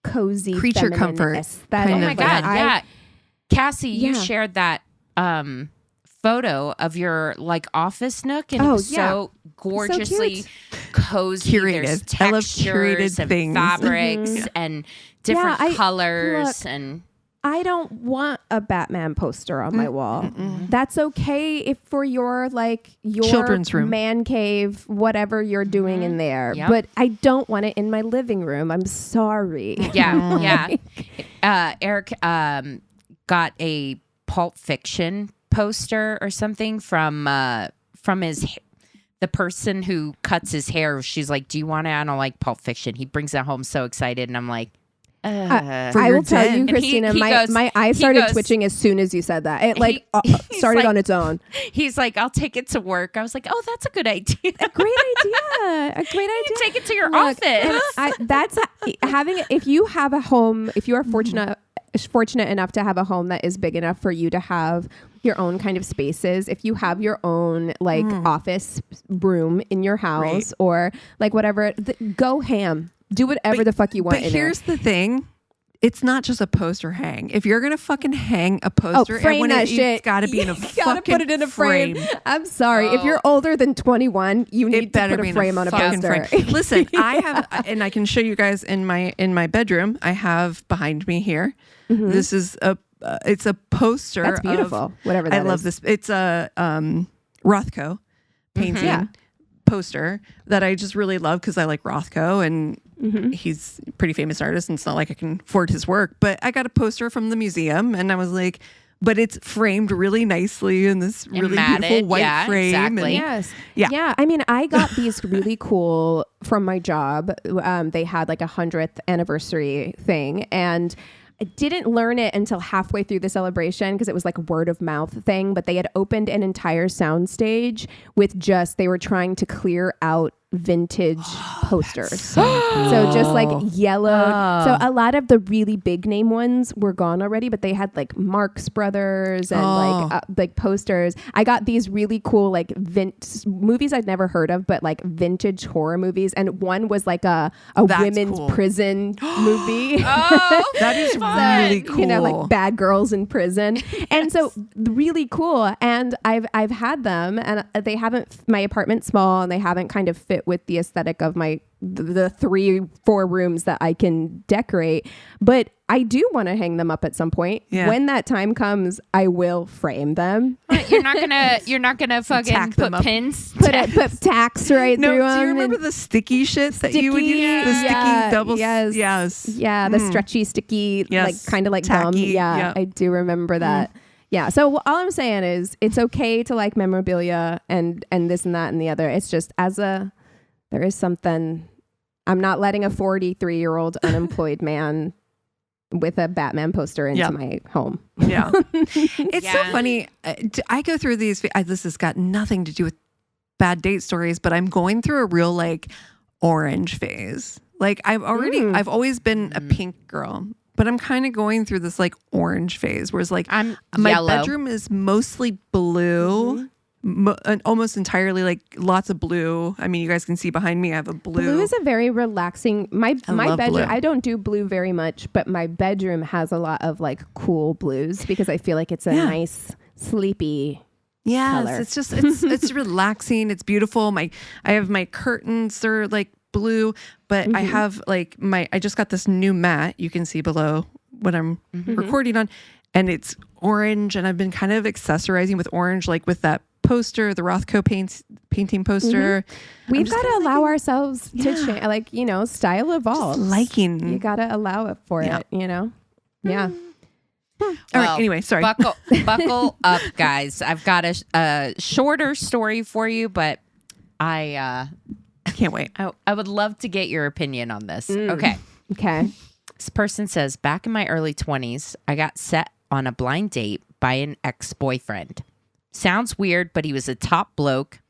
cozy Creature feminine comfort aesthetic. kind Oh my of, God. I- Yeah. Cassie, you Yeah. shared that photo of your like office nook, and it Oh, was yeah. so gorgeously cute. cozy. There's Curated. I love textures curated and things. fabrics Mhm. and different Yeah, colors look, and I don't want a Batman poster on my wall. Mm-mm. That's okay if for your like your Children's room. man cave, whatever you're doing in there. Yep. But I don't want it in my living room. I'm sorry. yeah. Eric got a Pulp Fiction poster or something from the person who cuts his hair. She's like, "Do you want it?" I don't like Pulp Fiction. He brings it home so excited, and I'm like, For I your will tell den. you, And Christina, he my goes- eyes he started goes- twitching as soon as you said that. It like he's started like- on its own. He's like, "I'll take it to work." I was like, "Oh, that's a good idea." Great idea. A great idea. Take it to your Look, and office. that's having. If you have a home, if you are fortunate enough to have a home that is big enough for you to have your own kind of spaces, if you have your own like office room in your house Right. or like whatever, go ham. Do whatever the fuck you want. But in here's the thing. It's not just a poster hang. If you're gonna fucking hang a poster, frame and that shit. it's gotta be in a You gotta fucking put it in a frame. I'm sorry. If Oh. you're older than 21, you need It to better put be a in frame on a fucking poster. frame. Listen, I have, and I can show you guys in my bedroom. I have behind me here. This is it's a poster. That's beautiful. Of, Whatever that I love is. this. It's a Rothko painting Yeah. poster that I just really love because I like Rothko and he's a pretty famous artist, and it's not like I can afford his work. But I got a poster from the museum, and I was like, but it's framed really nicely in this really matted, beautiful white yeah, frame. exactly. And Yes. Yeah. I mean, I got these really cool from my job. They had like a 100th anniversary thing, and I didn't learn it until halfway through the celebration because it was like a word of mouth thing. But they had opened an entire soundstage with they were trying to clear out vintage posters. So just like yellowed. So a lot of the really big name ones were gone already, but they had like Marx Brothers and like posters. I got these really cool like movies I'd never heard of, but like vintage horror movies. And one was like a That's women's cool. prison movie. Oh, that is really cool. You know, like bad girls in prison. And so really cool. And I've had them, and they haven't, my apartment's small and they haven't kind of fit with the aesthetic of the 3-4 rooms that I can decorate. But I do want to hang them up at some point. Yeah. When that time comes, I will frame them. you're not gonna fucking Tack them put up. pins. Put tacks right No, through do them. you remember the sticky shit that you would use? The Sticky, sticky yeah, double. yes. Yes. Yeah, the stretchy, sticky, Yes. like kind of like gum. Tacky, Yeah, yeah. I do remember that. Yeah. So all I'm saying is it's okay to like memorabilia and this and that and the other. It's just there is something. I'm not letting a 43-year-old unemployed man with a Batman poster into my home. Yeah. It's so Yeah. funny. I go through these. This has got nothing to do with bad date stories, but I'm going through a real like orange phase. Like I've always been a pink girl, but I'm kind of going through this like orange phase where it's like I'm my yellow. bedroom is mostly blue. And almost entirely like lots of blue. I mean, you guys can see behind me, I have a blue. Blue is a very relaxing. My love bedroom. blue. I don't do blue very much, but my bedroom has a lot of like cool blues because I feel like it's a nice sleepy. Yes, color. it's just it's relaxing. It's beautiful. I have my curtains, they're like blue, but I have like I just got this new mat. You can see below what I'm recording on, and it's orange. And I've been kind of accessorizing with orange, like with that poster, the Rothko painting poster. We've got to allow ourselves to change. Like, style evolves. Liking. You got to allow it for it, Yeah. All right. Anyway, sorry. Buckle up, guys. I've got a shorter story for you, but I Can't wait. I would love to get your opinion on this. Okay. Okay. This person says, back in my early 20s, I got set on a blind date by an ex-boyfriend. Sounds weird, but he was a top bloke,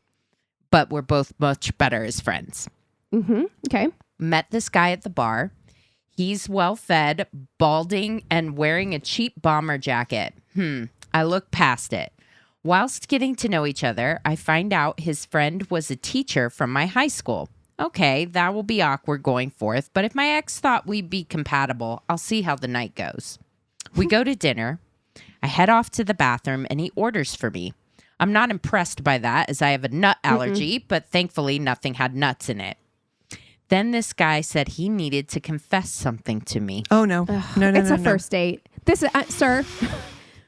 but we're both much better as friends. Okay. Met this guy at the bar. He's well-fed, balding, and wearing a cheap bomber jacket. I look past it. Whilst getting to know each other, I find out his friend was a teacher from my high school. Okay, that will be awkward going forth, but if my ex thought we'd be compatible, I'll see how the night goes. We go to dinner. I head off to the bathroom, and he orders for me. I'm not impressed by that, as I have a nut allergy, but thankfully nothing had nuts in it. Then this guy said he needed to confess something to me. Oh, no. No. It's a first date. This is, sir,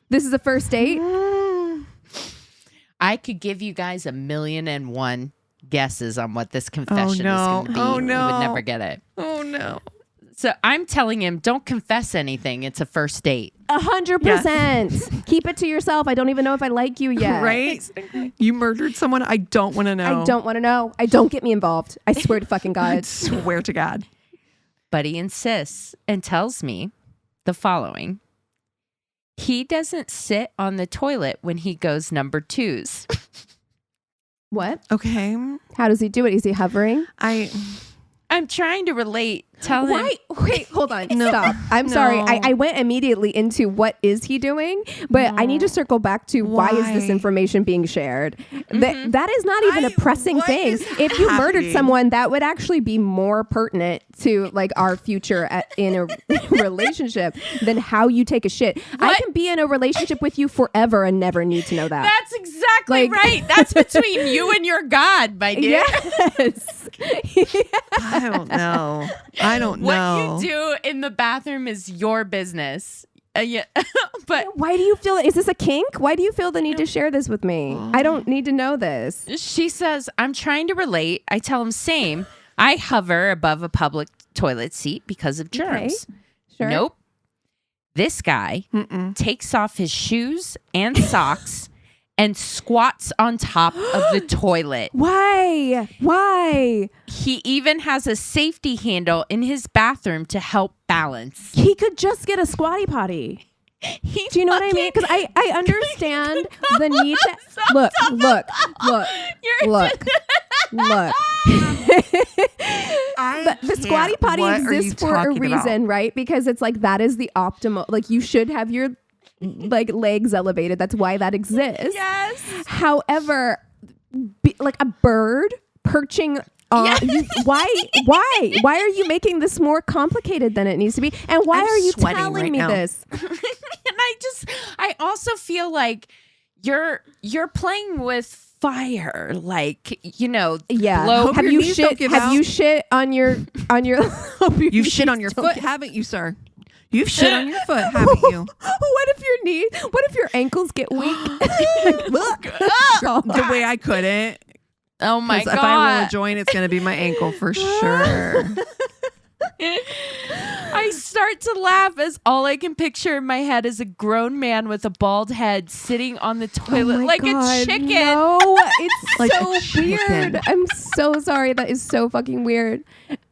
this is a first date. I could give you guys 1,000,001 guesses on what this confession is going to be. Oh, no. You would never get it. Oh, no. So I'm telling him, don't confess anything. It's a first date. 100%. Keep it to yourself. I don't even know if I like you yet. Right? You murdered someone? I don't want to know. I don't want to know. Don't get me involved. I swear to fucking God. I swear to God. But he insists and tells me the following. He doesn't sit on the toilet when he goes number twos. What? Okay. How does he do it? Is he hovering? I'm trying to relate. Tell him. Why? Wait, hold on. Stop. I'm sorry. I went immediately into what is he doing, but I need to circle back to why is this information being shared? That is not even a pressing thing. If you murdered someone, that would actually be more pertinent to like our future in a relationship than how you take a shit. I can be in a relationship with you forever and never need to know that. That's exactly right. That's between you and your God, my dear. Yes. I don't know. I don't know. What you do in the bathroom is your business. Yeah, but why do you feel it? Is this a kink? Why do you feel the need to share this with me? I don't need to know this. She says, I'm trying to relate. I tell him, same. I hover above a public toilet seat because of germs. Okay. Sure. Nope. This guy takes off his shoes and socks and squats on top of the toilet. Why? Why? He even has a safety handle in his bathroom to help balance. He could just get a squatty potty. Do you know what I mean? Because I understand the need to look. The squatty potty exists for a reason, right? Because it's like that is the optimal. Like you should have your like legs elevated. That's why that exists. Yes. However, like a bird perching on why are you making this more complicated than it needs to be? And why are you telling me this? And I also feel like you're playing with fire, like, you know. Yeah. Have you shit on your You've shit on your foot, haven't you, sir? You've shit on your foot, haven't you? What if your ankles get weak? The way I couldn't. Oh my God. If I roll a joint, it's going to be my ankle for sure. I start to laugh as all I can picture in my head is a grown man with a bald head sitting on the toilet like a chicken. No, it's like so weird. I'm so sorry. That is so fucking weird.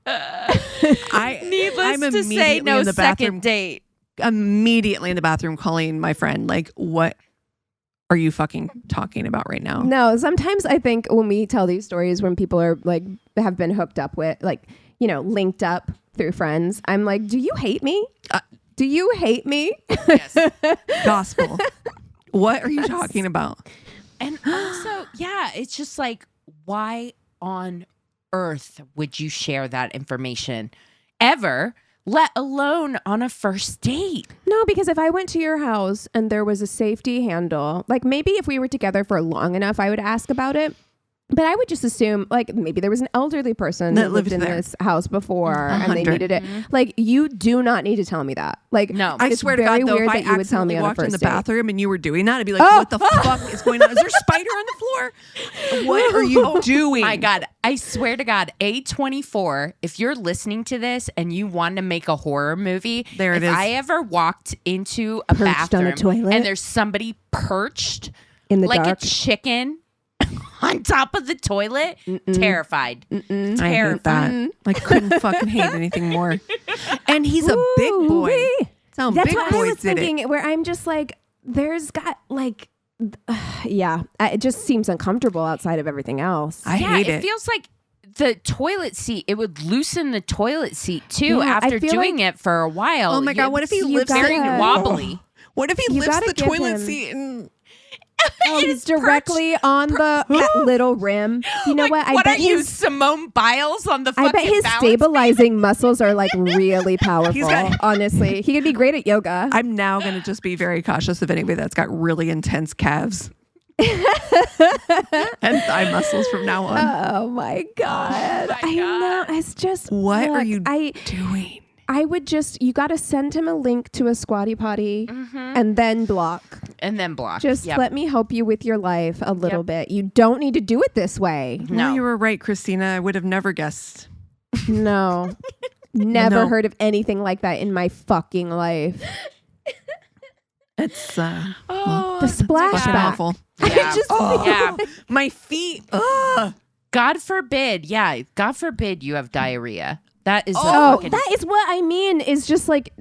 Needless to say, no second date. Immediately in the bathroom calling my friend, like, what are you fucking talking about right now? No, sometimes I think when we tell these stories, when people are like, have been hooked up with, like, you know, linked up through friends, I'm like, do you hate me? Do you hate me? Yes. Gospel. What are you talking about? And also, yeah, it's just like, why on earth would you share that information ever, let alone on a first date? No, because if I went to your house and there was a safety handle, like maybe if we were together for long enough, I would ask about it. But I would just assume, like, maybe there was an elderly person that lived in this house before and they needed it. Like, you do not need to tell me that. Like, no, I swear to God, though, if I accidentally walked in the bathroom and you were doing that, I'd be like, what the fuck is going on? Is there a spider on the floor? What are you doing? My God, I swear to God, A24, if you're listening to this and you want to make a horror movie, there it is. If I ever walked into a bathroom on a toilet and there's somebody perched in the like dark, a chicken on top of the toilet, terrified. I hate that. I couldn't fucking hate anything more. And he's a big boy. That's what I was thinking, where I'm just like, there's got like, yeah, it just seems uncomfortable outside of everything else. I hate it. It feels like the toilet seat, it would loosen the toilet seat too after doing it for a while. Oh my God, what if he lifts very it? wobbly? What if he You lifts gotta the give toilet him- seat and He's directly on that little rim. You know what? What are you, Simone Biles on the fucking I bet his balance stabilizing muscles are like really powerful. Honestly, he could be great at yoga. I'm now going to just be very cautious of anybody that's got really intense calves and thigh muscles from now on. Oh my God. my I know. God. It's just, What are look, you doing? I would just, you got to send him a link to a squatty potty and then block. and then block. Just Yep. let me help you with your life a little bit. You don't need to do it this way. No. Well, you were right, Christina. I would have never guessed. No. Never No. heard of anything like that in my fucking life. It's The fucking splashback. awful. Yeah. Just Yeah. My feet. Ugh. God forbid. Yeah. God forbid you have diarrhea. That is Oh, fucking, that is what I mean. Is just like,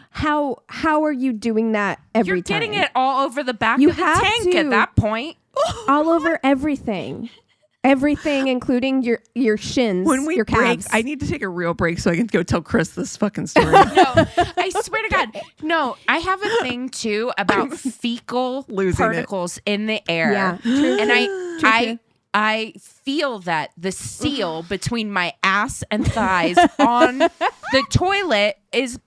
how are you doing that every you're time? getting it all over the back You of the have tank to. at that point. all over everything, including your shins, When we your break, calves. I need to take a real break so I can go tell Chris this fucking story. No, I swear to God. No, I have a thing too about fecal Losing it. particles in the air. Yeah, true, And true. I feel that the seal between my ass and thighs on the toilet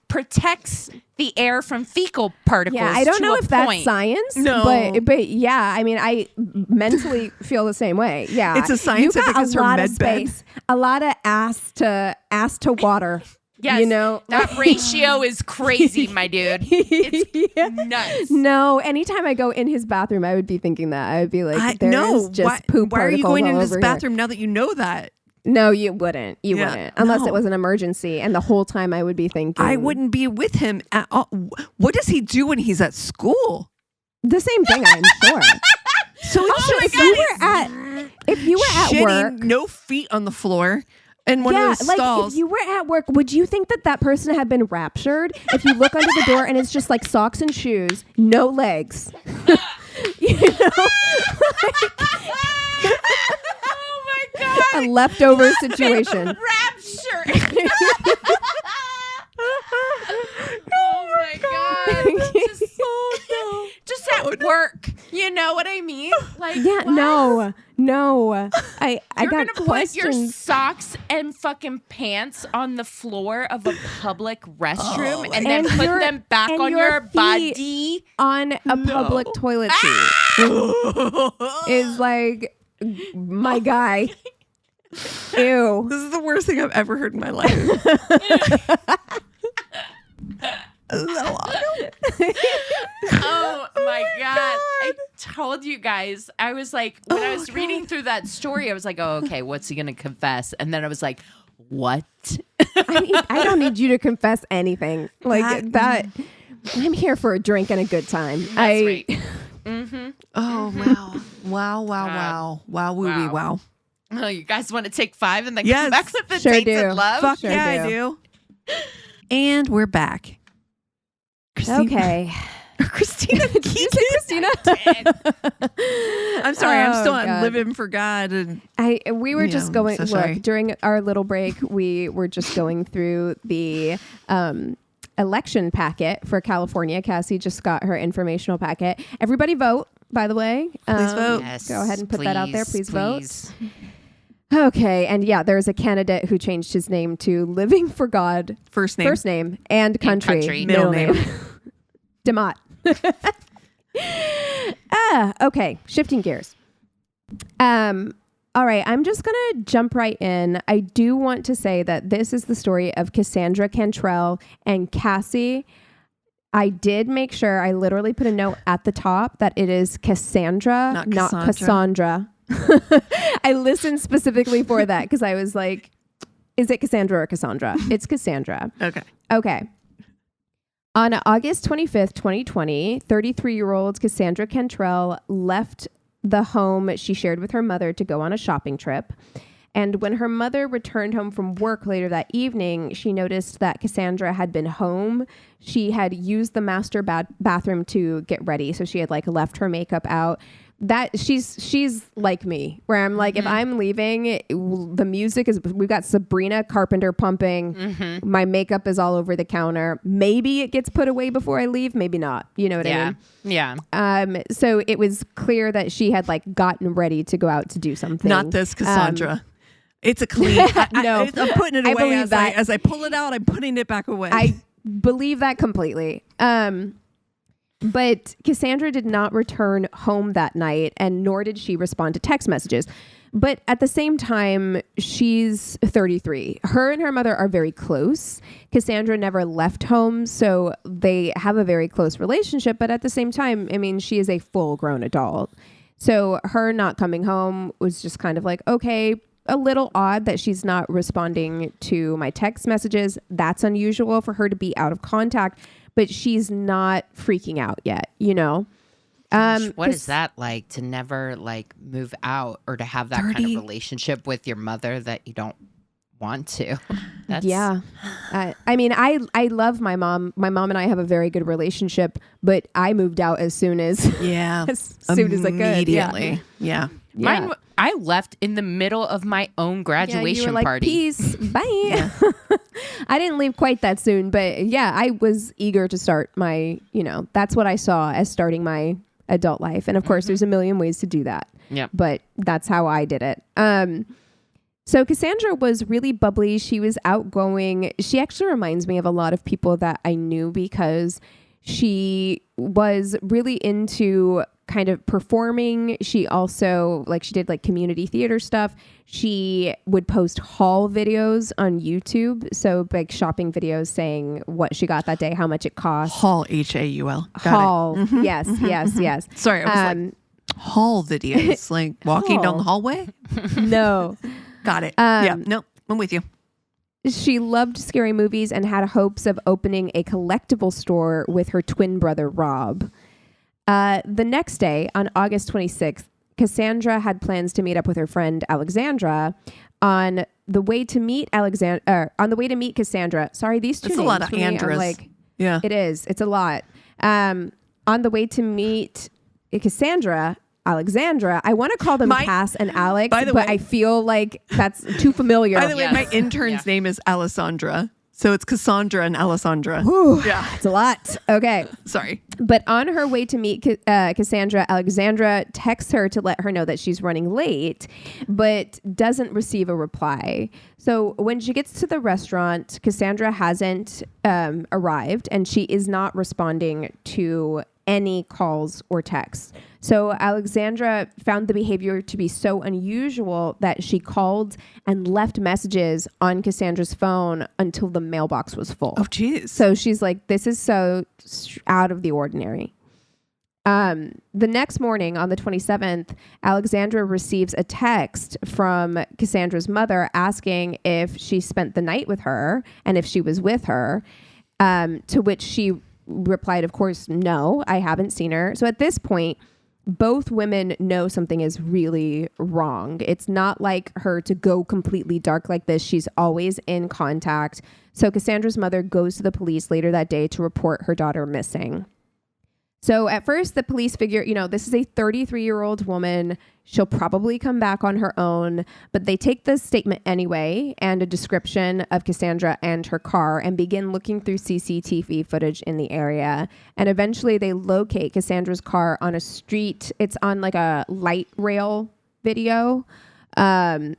protects the air from fecal particles. Yeah, I don't to know a if that's point. science. No. but yeah, I mean, I mentally feel the same way. Yeah, It's a scientific You got as a her lot of med bed. space, a lot of ass to water. Yes, you know, that ratio is crazy, my dude. It's Yeah. nuts. No, anytime I go in his bathroom, I would be thinking that. I would be like, there's just poop why are you particles going all into his over here. bathroom now that you know that? No, you wouldn't. You Yeah, wouldn't. Unless no. it was an emergency. And the whole time I would be thinking. I wouldn't be with him at all. What does he do when he's at school? The same thing, I'm sure. So Also, if you were at work. no feet on the floor in one of those like stalls. if you were at work, would you think that person had been raptured? If you look under the door and it's just like socks and shoes, no legs. You know? Oh my God. A leftover situation. Rapture. Oh my God. Just at work. You know what I mean? Like, Yeah, what? no. I You're got gonna put your questions. socks and fucking pants on the floor of a public restroom and then And put your- them back and on your your feet body. On a public toilet seat is like, my guy. Ew. This is the worst thing I've ever heard in my life. Oh my God. I told you guys. I was like, when I was reading through that story, I was like, oh, okay, what's he going to confess? And then I was like, what? I don't need you to confess anything. Like that. I'm here for a drink and a good time. That's right. Oh, wow. Wow. Woo-wee, wow. Oh, you guys want to take 5 and then Yes. come back with the Sure Tainted do. Love? Fuck Sure yeah, I do. And we're back. Christina, Okay. Christina Did you say Christina? I'm sorry. I'm Oh, still on God. living for God. And We were just Yeah, going, so sorry. look, during our little break, we were just going through the election packet for California. Cassie just got her informational packet. Everybody vote, by the way. Please vote. Yes, Go ahead and put that out there. Please vote. please. Okay. And yeah, there's a candidate who changed his name to Living for God, first name. first name, and country, country. middle Middle name. Demott. Okay. Shifting gears. All right. I'm just going to jump right in. I do want to say that this is the story of Kassanndra Cantrell and Cassie. I did make sure I literally put a note at the top that it is Cassandra, not Cassandra. I listened specifically for that because I was like, is it Cassandra or Cassandra? It's Cassandra. Okay. Okay. On August 25th, 2020, 33-year-old Cassanndra Cantrell left the home she shared with her mother to go on a shopping trip. And when her mother returned home from work later that evening, she noticed that Kassanndra had been home. She had used the master bathroom to get ready. So she had like left her makeup out. That she's like me, where I'm like, if I'm leaving, the music is, we've got Sabrina Carpenter pumping. My makeup is all over the counter. Maybe it gets put away before I leave. Maybe not. You know what I mean? Yeah. So it was clear that she had like gotten ready to go out to do something. Not this Kassanndra. It's a clean. No, I'm putting it I away believe that. as I pull it out. I'm putting it back away. I believe that completely. But Kassanndra did not return home that night, and nor did she respond to text messages. But at the same time, she's 33. Her and her mother are very close. Kassanndra never left home, so they have a very close relationship. But at the same time, I mean, she is a full-grown adult. So her not coming home was just kind of like, okay, a little odd that she's not responding to my text messages. That's unusual for her to be out of contact. But she's not freaking out yet, you know? What is that like, to never like move out or to have that kind of relationship with your mother that you don't want to? Yeah. I mean, I love my mom. My mom and I have a very good relationship, but I moved out as soon as as soon as I could. Immediately. Yeah. Mine, I left in the middle of my own graduation you were like, party. Peace, bye. I didn't leave quite that soon, but yeah, I was eager to start my, that's what I saw as starting my adult life. And of course, there's a million ways to do that. Yeah. But that's how I did it. So Kassanndra was really bubbly. She was outgoing. She actually reminds me of a lot of people that I knew because she was really into kind of performing. She also she did like community theater stuff. She would post haul videos on YouTube. So like shopping videos saying what she got that day, how much it cost. Haul, H-A-U-L. Haul. Yes, yes. Sorry, I was haul videos, like walking down the hallway? No. Got it. Yeah, no, I'm with you. She loved scary movies and had hopes of opening a collectible store with her twin brother, Rob. The next day, on August 26th, Kassanndra had plans to meet up with her friend Alexandra. On the way to meet Kassanndra. Sorry, these two names. It's a lot of for me, I'm Andras. like, yeah, it is. It's a lot. On the way to meet Kassanndra, Alexandra. I want to call them Cass and Alex, but I feel like that's too familiar. By the way, my intern's name is Alessandra. So it's Cassandra and Alessandra. Whew, it's a lot. Okay. Sorry. But on her way to meet Kassanndra, Alexandra texts her to let her know that she's running late, but doesn't receive a reply. So when she gets to the restaurant, Kassanndra hasn't arrived, and she is not responding to any calls or texts. So Alexandra found the behavior to be so unusual that she called and left messages on Cassandra's phone until the mailbox was full. Oh, geez. So she's like, this is so out of the ordinary. The next morning on the 27th, Alexandra receives a text from Cassandra's mother asking if she spent the night with her and if she was with her, to which she replied, of course, no, I haven't seen her. So at this point, both women know something is really wrong. It's not like her to go completely dark like this. She's always in contact. So Cassandra's mother goes to the police later that day to report her daughter missing. So at first, the police figure, this is a 33-year-old woman. She'll probably come back on her own. But they take the statement anyway and a description of Kassanndra and her car and begin looking through CCTV footage in the area. And eventually, they locate Cassandra's car on a street. It's on like a light rail video. And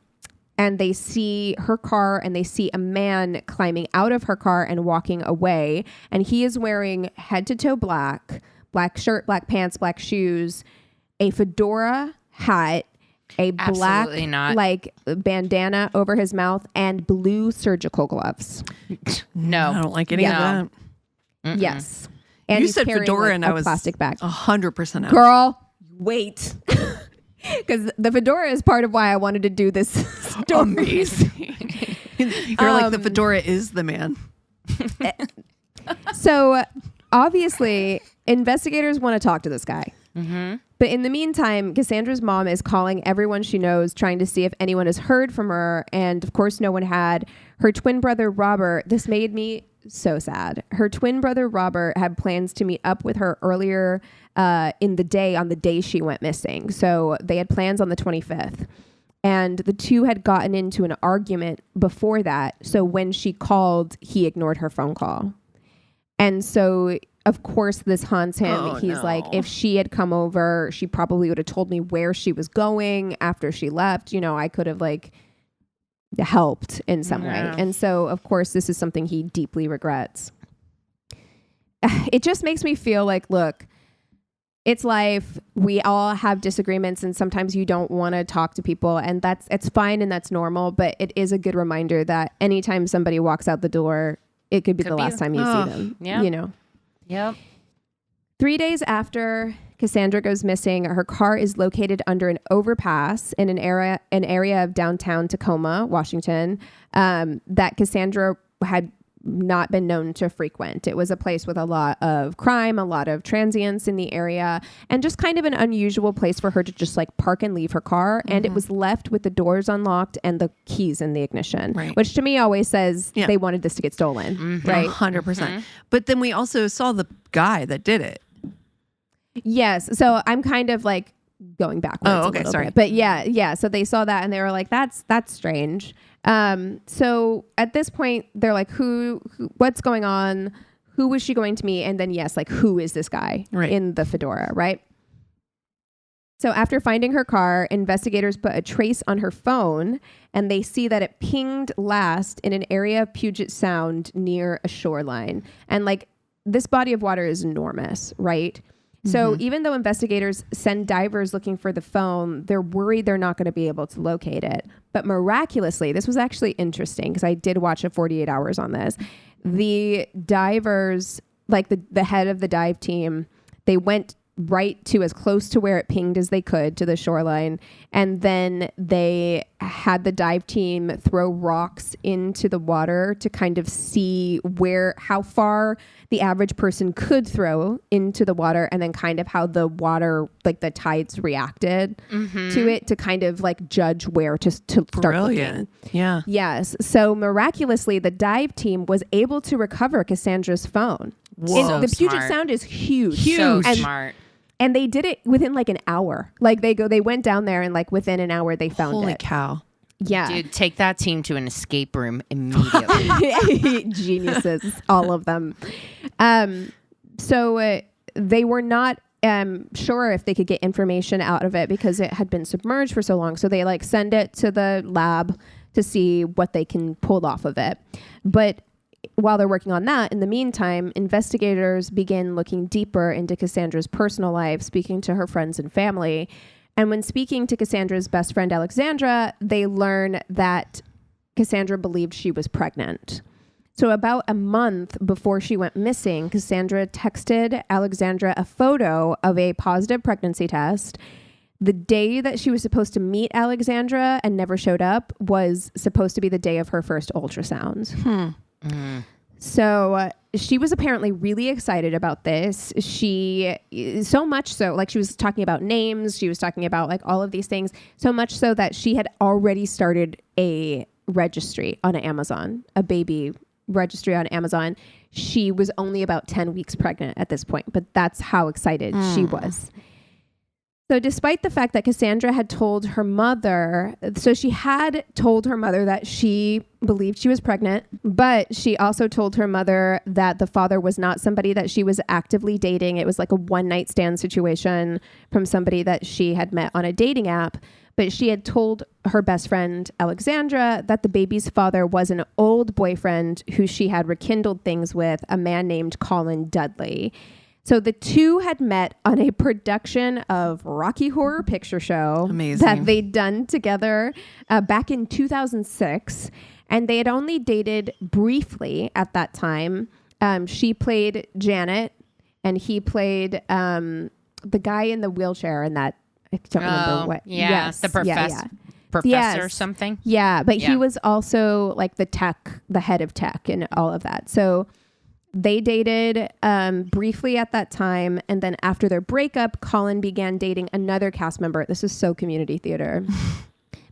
they see her car and they see a man climbing out of her car and walking away. And he is wearing head-to-toe black shirt, black pants, black shoes, a fedora hat, a black bandana over his mouth, and blue surgical gloves. No, I don't like any of that. Mm-mm. Yes. And you he's said fedora and I was plastic bag. 100% out. Girl, wait. Because the fedora is part of why I wanted to do this story. Amazing. You're like, the fedora is the man. So obviously, investigators want to talk to this guy. But in the meantime, Cassandra's mom is calling everyone she knows, trying to see if anyone has heard from her. And of course, no one had. Her twin brother, Robert, this made me so sad. Her twin brother, Robert, had plans to meet up with her earlier in the day, on the day she went missing. So they had plans on the 25th. And the two had gotten into an argument before that. So when she called, he ignored her phone call. And so, of course, this haunts him. Oh, He's no. like, if she had come over, she probably would have told me where she was going after she left. You know, I could have like helped in some way. And so, of course, this is something he deeply regrets. It just makes me feel like, look, it's life. We all have disagreements, and sometimes you don't want to talk to people, and it's fine and that's normal. But it is a good reminder that anytime somebody walks out the door, it could be the last time you see them. Yeah. You know. Yep. 3 days after Cassandra goes missing, her car is located under an overpass in an area of downtown Tacoma, Washington, that Cassandra had not been known to frequent. It was a place with a lot of crime, a lot of transients in the area, and just kind of an unusual place for her to just like park and leave her car. And it was left with the doors unlocked and the keys in the ignition, which to me always says they wanted this to get stolen, right? 100%. But then we also saw the guy that did it. Yes. So I'm kind of like going backwards. Oh, okay. Sorry. Bit. But yeah. So they saw that and they were like, that's strange. So at this point they're like, who what's going on? Who was she going to meet? And then yes, like who is this guy in the fedora, right? So after finding her car, investigators put a trace on her phone and they see that it pinged last in an area of Puget Sound near a shoreline. And like this body of water is enormous, right? So even though investigators send divers looking for the phone, they're worried they're not going to be able to locate it. But miraculously, this was actually interesting because I did watch a 48 hours on this. The divers, like the head of the dive team, they went right to as close to where it pinged as they could to the shoreline. And then they had the dive team throw rocks into the water to kind of see how far the average person could throw into the water, and then kind of how the water, like the tides reacted to it to kind of like judge where to start Brilliant. looking. Yeah. Yes. So miraculously, the dive team was able to recover Cassandra's phone. Whoa. The Puget Smart. Sound is huge. So And- smart. And they did it within like an hour. Like they went down there and like within an hour they found Holy it. cow. Yeah. Dude, take that team to an escape room immediately. Geniuses, all of them. So they were not sure if they could get information out of it because it had been submerged for so long. So they like send it to the lab to see what they can pull off of it. But while they're working on that, in the meantime, investigators begin looking deeper into Cassandra's personal life, speaking to her friends and family. And when speaking to Cassandra's best friend, Alexandra, they learn that Cassandra believed she was pregnant. So about a month before she went missing, Cassandra texted Alexandra a photo of a positive pregnancy test. The day that she was supposed to meet Alexandra and never showed up was supposed to be the day of her first ultrasound. So she was apparently really excited about this. So much so, like she was talking about names, she was talking about like all of these things, so much so that she had already started a registry on Amazon, a baby registry on Amazon. She was only about 10 weeks pregnant at this point, but that's how excited she was. So despite the fact that Cassandra had told her mother, that she believed she was pregnant, but she also told her mother that the father was not somebody that she was actively dating. It was like a one-night stand situation from somebody that she had met on a dating app. But she had told her best friend, Alexandra, that the baby's father was an old boyfriend who she had rekindled things with, a man named Colin Dudley. So the two had met on a production of Rocky Horror Picture Show that they'd done together back in 2006. And they had only dated briefly at that time. She played Janet and he played the guy in the wheelchair in that. I don't remember what. Yeah, yes, the professor or something. Yeah, but he was also like the head of tech and all of that. So They dated briefly at that time. And then after their breakup, Colin began dating another cast member. This is so community theater.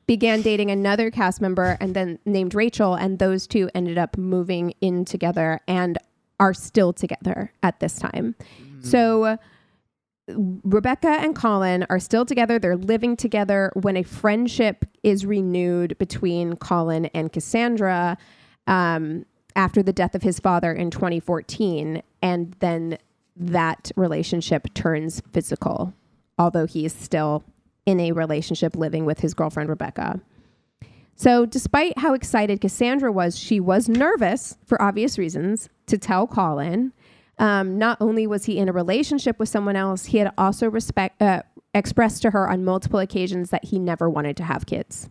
Began dating another cast member and then named Rachel. And those two ended up moving in together and are still together at this time. So Rebecca and Colin are still together. They're living together when a friendship is renewed between Colin and Kassanndra after the death of his father in 2014. And then that relationship turns physical, although he is still in a relationship living with his girlfriend, Rebecca. So despite how excited Kassanndra was, she was nervous for obvious reasons to tell Colin. Not only was he in a relationship with someone else, he had also expressed to her on multiple occasions that he never wanted to have kids,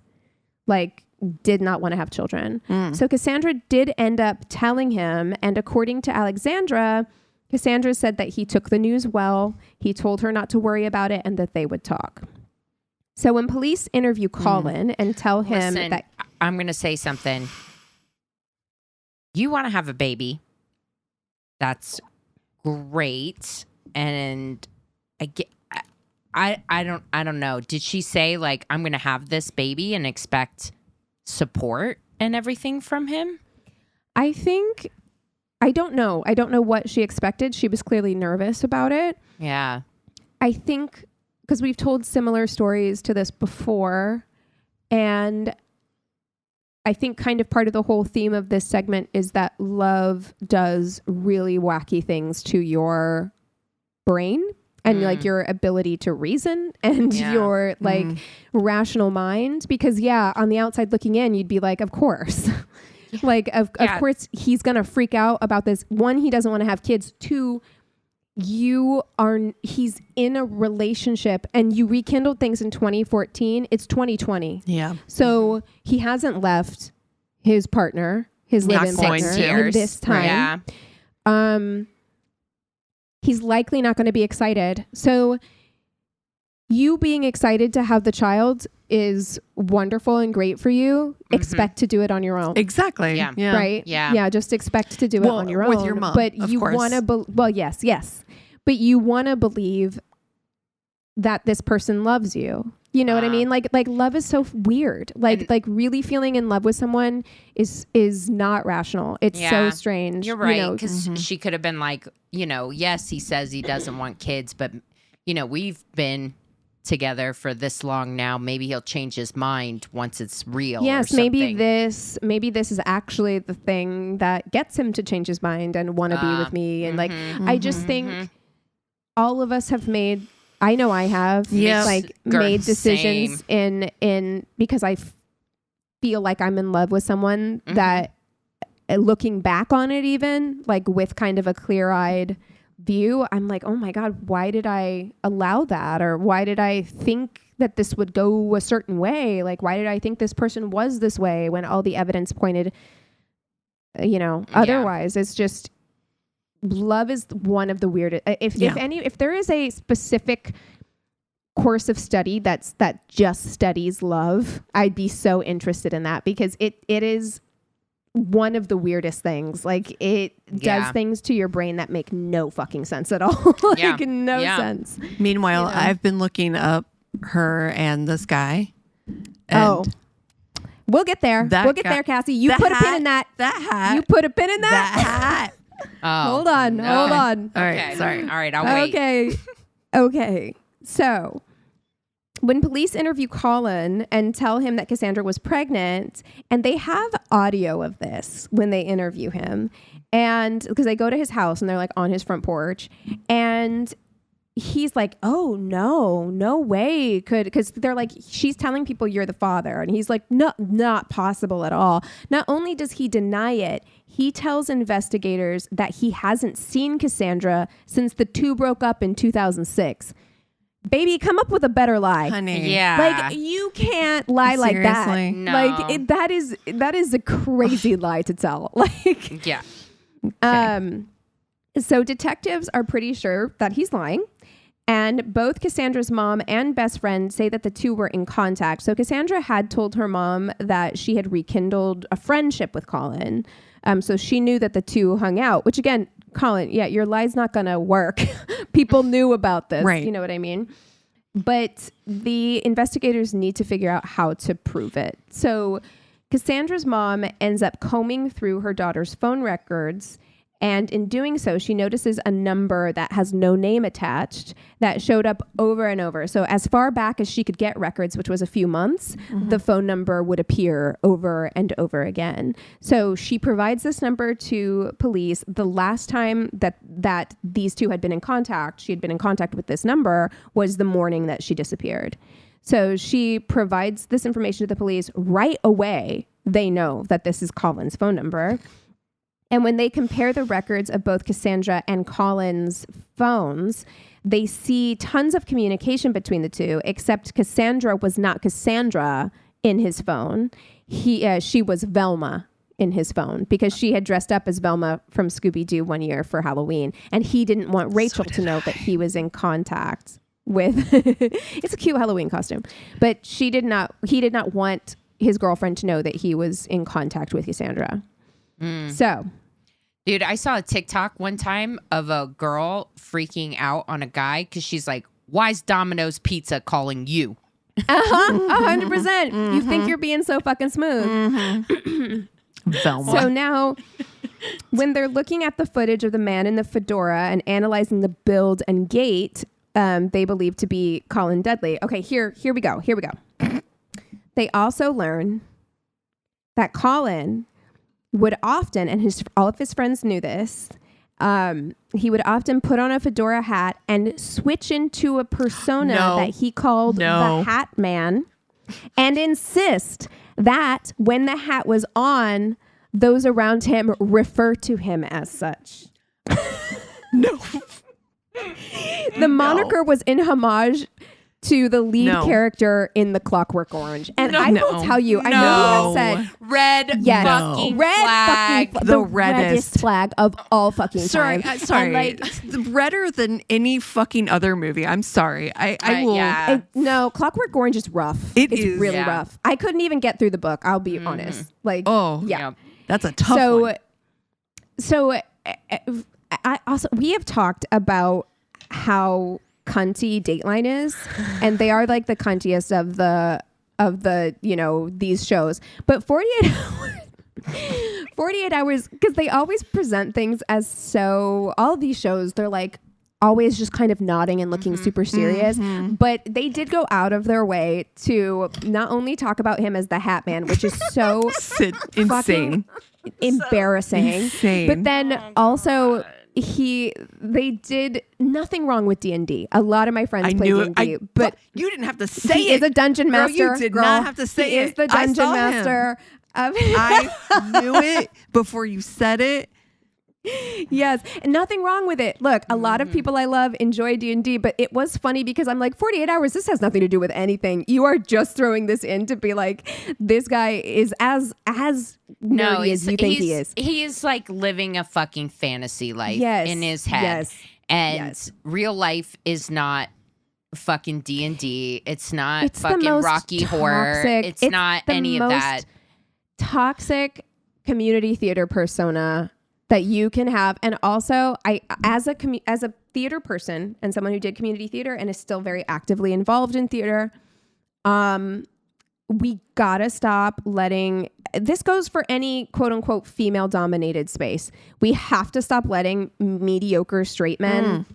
like did not want to have children. So Kassanndra did end up telling him, and according to Alexandra, Kassanndra said that he took the news well, he told her not to worry about it, and that they would talk. So when police interview Colin and tell him that... I'm going to say something. You want to have a baby. That's great. And I don't know. Did she say like, I'm going to have this baby and expect support and everything from him? I don't know. I don't know what she expected. She was clearly nervous about it. Yeah. I think because we've told similar stories to this before, and I think kind of part of the whole theme of this segment is that love does really wacky things to your brain and like your ability to reason and your like rational mind. Because on the outside looking in, you'd be like, of course. Like, of course, he's going to freak out about this. One, he doesn't want to have kids. Two, he's in a relationship and you rekindled things in 2014. It's 2020. Yeah. So he hasn't left his partner, his live-in partner in this time. Yeah. He's likely not going to be excited. So you being excited to have the child is wonderful and great for you. Expect to do it on your own. Exactly. Yeah. Right? Yeah. Yeah, just expect to do it on your own. With your mom, But of you course. want to, yes. But you want to believe that this person loves you. You know what I mean? Like love is so weird. Like really feeling in love with someone is not rational. It's so strange. You're right. Because she could have been like, yes, he says he doesn't want kids, but we've been together for this long now. Maybe he'll change his mind once it's real. Yes, or maybe this is actually the thing that gets him to change his mind and want to be with me. And I just think all of us have made, I know I have, made decisions in because I feel like I'm in love with someone that looking back on it, even like with kind of a clear-eyed view, I'm like, oh my God, why did I allow that? Or why did I think that this would go a certain way? Like, why did I think this person was this way when all the evidence pointed, otherwise? It's just, love is one of the weirdest. If there is a specific course of study that just studies love, I'd be so interested in that, because it is one of the weirdest things. Like, it does things to your brain that make no fucking sense at all. No sense. Meanwhile, I've been looking up her and this guy. And we'll get there. We'll get there, Cassie. You put a pin in that. That hat. You put a pin in that. That hat. Hold on. All right. Okay. Sorry. All right. I'll wait. Okay. So when police interview Colin and tell him that Kassanndra was pregnant, and they have audio of this when they interview him, and because they go to his house and they're like on his front porch, and he's like, oh no way because they're like, she's telling people you're the father, and he's like, no, not possible at all. Not only does he deny it, he tells investigators that he hasn't seen Kassanndra since the two broke up in 2006. Baby, come up with a better lie, honey. Yeah, like you can't lie like that. No. Like that is a crazy lie to tell. Like, yeah. Okay. So detectives are pretty sure that he's lying. And both Kassandra's mom and best friend say that the two were in contact. So Kassanndra had told her mom that she had rekindled a friendship with Colin. So she knew that the two hung out, which again, Colin, yeah, your lie's not going to work. People knew about this. Right. You know what I mean? But the investigators need to figure out how to prove it. So Cassandra's mom ends up combing through her daughter's phone records. And in doing so, she notices a number that has no name attached that showed up over and over. So as far back as she could get records, which was a few months, the phone number would appear over and over again. So she provides this number to police. The last time that these two had been in contact, she had been in contact with this number, was the morning that she disappeared. So she provides this information to the police. Right away, they know that this is Colin's phone number. And when they compare the records of both Cassandra and Colin's phones, they see tons of communication between the two, except Cassandra was not Cassandra in his phone. She was Velma in his phone because she had dressed up as Velma from Scooby-Doo one year for Halloween. And he didn't want Rachel to know that he was in contact with... It's a cute Halloween costume. But he did not want his girlfriend to know that he was in contact with Cassandra. So... Dude, I saw a TikTok one time of a girl freaking out on a guy because she's like, why's Domino's Pizza calling you? 100%. You think you're being so fucking smooth. Velma. So now, when they're looking at the footage of the man in the fedora and analyzing the build and gait, they believe to be Colin Dudley. Okay, here we go. They also learn that Colin would often, and all of his friends knew this, he would often put on a fedora hat and switch into a persona that he called the Hat Man, and insist that when the hat was on, those around him refer to him as such. No. The moniker was in homage to the lead character in The Clockwork Orange. And I will tell you, I know you have said red fucking flag. The reddest flag of all fucking time. Sorry. Redder than any fucking other movie. I'm sorry. I will. Yeah. No, Clockwork Orange is rough. It's really rough. I couldn't even get through the book. I'll be honest. Like, that's a tough one. So I also, we have talked about how cunty Dateline is, and they are like the cuntiest of the these shows. But 48 hours, because they always present things as so, all of these shows, they're like always just kind of nodding and looking super serious. But they did go out of their way to not only talk about him as the Hat Man, which is so insane, embarrassing, insane. But then also they did nothing wrong with D&D. A lot of my friends play D&D, but you didn't have to say he is a dungeon master. Girl, you did not have to say he it. Is the dungeon master. I knew it before you said it. Yes, and nothing wrong with it. Look, a lot of people I love enjoy D&D, but it was funny because I'm like, 48 hours, this has nothing to do with anything. You are just throwing this in to be like, this guy is as nerdy as you think he is. He is like living a fucking fantasy life in his head. Yes. And real life is not fucking D&D. It's not the fucking most Rocky Horror. It's not any of that. Toxic community theater persona that you can have. And also, I as a theater person and someone who did community theater and is still very actively involved in theater, we gotta stop letting, this goes for any quote unquote female dominated space. We have to stop letting mediocre straight men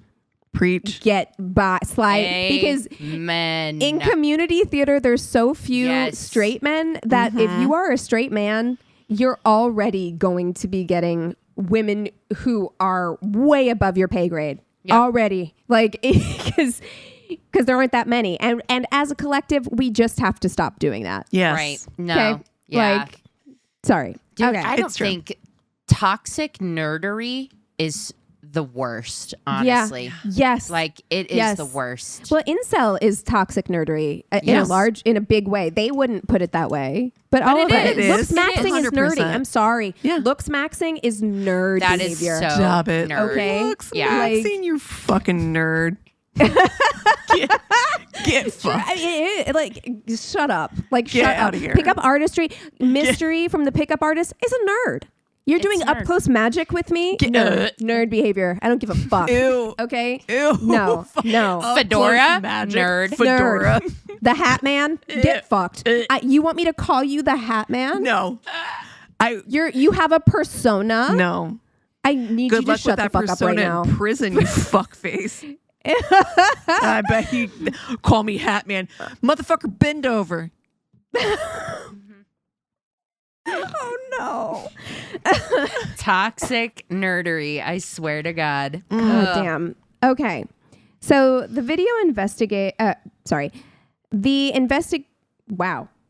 preach get by slide, because in community theater there's so few straight men that if you are a straight man, you're already going to be getting women who are way above your pay grade already, like, because there aren't that many, and as a collective we just have to stop doing that. Right. No. Like, sorry. Dude, I don't think toxic nerdery is the worst, honestly. Yes. Like, it is the worst. Well, incel is toxic nerdery in a big way. They wouldn't put it that way. But all of it is. Looks maxing is nerdy. I'm sorry. Yeah. Looks maxing is nerd that behavior. Is so Stop it. Nerd. Okay. Looks maxing, you fucking nerd. Get fucked. Like, shut up. Like, Get shut out up. of here. Pickup artistry, mystery from the pickup artist is a nerd. You're doing nerd. up close magic with me? Nerd behavior. I don't give a fuck. Ew. Okay? Ew. No. Fedora, Magic. nerd. Fedora. The Hat Man? Get fucked. You want me to call you the Hat Man? No. You have a persona? No. I need Good you to luck shut with the that fuck up right persona now. in prison, you fuckface. I bet he call me Hat Man. Motherfucker, bend over. Oh no. Toxic nerdery. I swear to God. God damn. Okay. So the video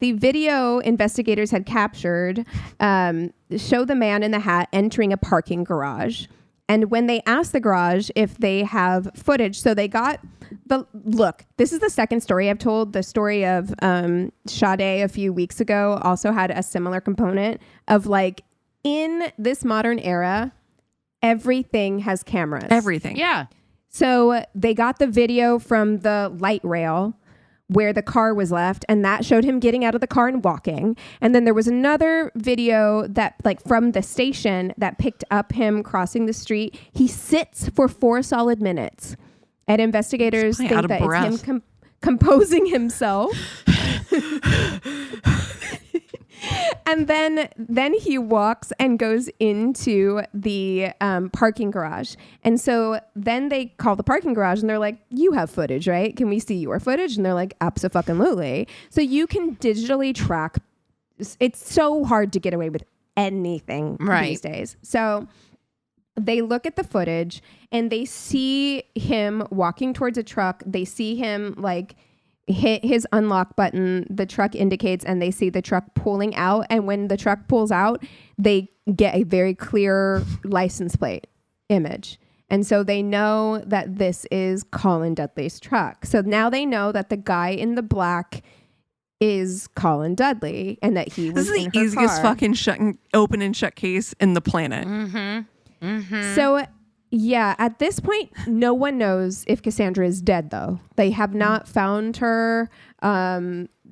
The video investigators had captured show the man in the hat entering a parking garage. And when they asked the garage if they have footage, so they got this is the second story I've told. The story of Sade a few weeks ago also had a similar component of like, in this modern era, everything has cameras. Everything. Yeah. So they got the video from the light rail where the car was left, and that showed him getting out of the car and walking. And then there was another video that, like, from the station that picked up him crossing the street. He sits for 4 solid minutes, and investigators think out of that breath. it's him composing himself. And then he walks and goes into the parking garage. And so then they call the parking garage and they're like, you have footage, right? Can we see your footage? And they're like, abso-fucking-lutely. So you can digitally track. It's so hard to get away with anything these days. So they look at the footage and they see him walking towards a truck. They see him like hit his unlock button, the truck indicates, and they see the truck pulling out. And when the truck pulls out, they get a very clear license plate image. And so they know that this is Colin Dudley's truck. So now they know that the guy in the black is Colin Dudley and that he was This is in the her easiest car. fucking open and shut case in the planet. So yeah, at this point, no one knows if Kassanndra is dead, though. They have not found her.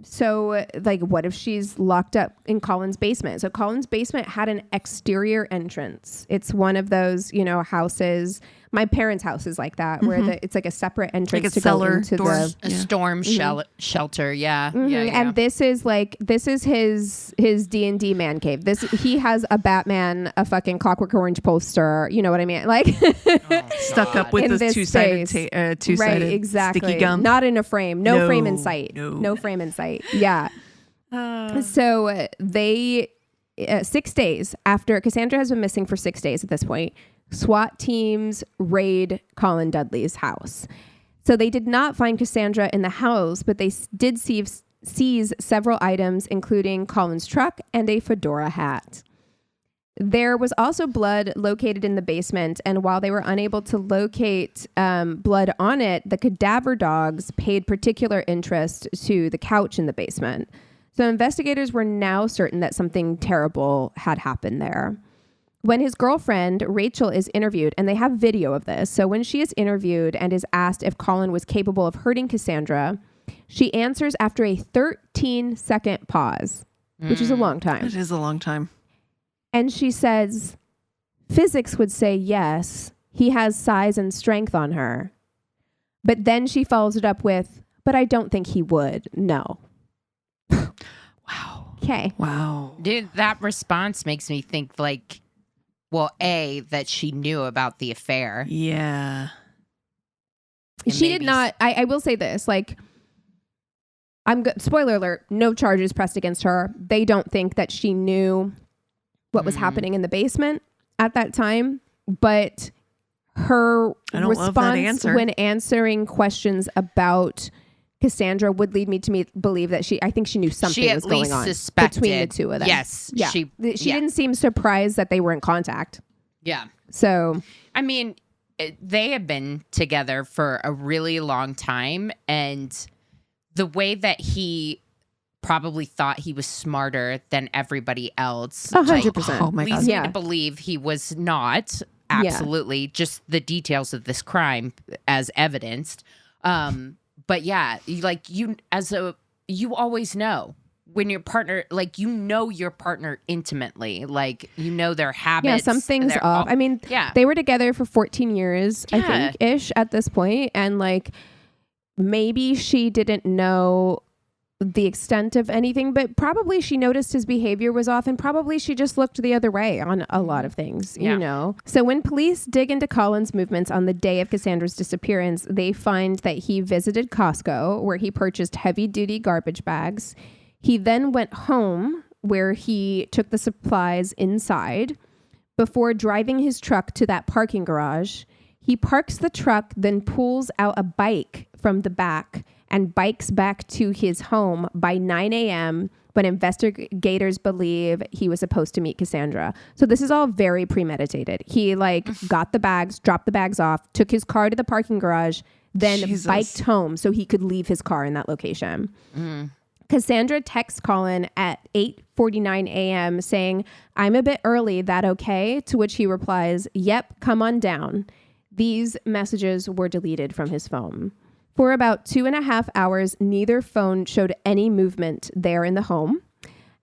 So, like, what if she's locked up in Colin's basement? So Colin's basement had an exterior entrance. It's one of those, houses. My parents' house is like that, where it's like a separate entrance Like a to cellar go into door. A storm shelter. Yeah. And this is his D&D man cave. He has a Batman, a fucking Clockwork Orange poster. You know what I mean? Like Stuck up with In this this two-sided space. two-sided right, exactly. sticky gum. Not in a frame. No frame in No, sight. no. No frame in sight. Yeah. So they 6 days after Kassanndra has been missing for 6 days at this point, SWAT teams raid Colin Dudley's house. So they did not find Kassanndra in the house, but they did seize several items, including Colin's truck and a fedora hat. There was also blood located in the basement, and while they were unable to locate blood on it, the cadaver dogs paid particular interest to the couch in the basement. So investigators were now certain that something terrible had happened there. When his girlfriend, Rachel, is interviewed, and they have video of this, so when she is interviewed and is asked if Colin was capable of hurting Kassanndra, she answers after a 13-second pause, which is a long time. It is a long time. And she says, physics would say yes, he has size and strength on her. But then she follows it up with, but I don't think he would. No. Wow. Okay. Wow. Dude, that response makes me think like, well, that she knew about the affair. Yeah. And She did maybe- not. I will say this, like, spoiler alert, no charges pressed against her. They don't think that she knew what was happening in the basement at that time, but her I don't love that response answer. when answering questions about Kassanndra would lead me to believe that I think she knew something She at was going least on suspected. between the two of them. Yes. Yeah. She Didn't seem surprised that they were in contact. Yeah. So I mean, they have been together for a really long time, and the way that he probably thought he was smarter than everybody else. 100%. Oh my leads God. me Yeah. to believe he was not. Absolutely. Just the details of this crime as evidenced. But yeah, you always know. when your partner, like, you know your partner intimately, like, you know their habits. Yeah, something's off. I mean, they were together for 14 years, I think, ish at this point, and like maybe she didn't know the extent of anything, but probably she noticed his behavior was off, and probably she just looked the other way on a lot of things, you know. So when police dig into Colin's movements on the day of Cassandra's disappearance, they find that he visited Costco, where he purchased heavy-duty garbage bags. He then went home, where he took the supplies inside before driving his truck to that parking garage. He parks the truck, then pulls out a bike from the back and bikes back to his home by 9 a.m. when investigators believe he was supposed to meet Cassandra. So this is all very premeditated. He like got the bags, dropped the bags off, took his car to the parking garage, then biked home so he could leave his car in that location. Cassandra texts Colin at 8:49 a.m. saying, "I'm a bit early, that okay?" To which he replies, "Yep, come on down." These messages were deleted from his phone. For about 2.5 hours, neither phone showed any movement there in the home.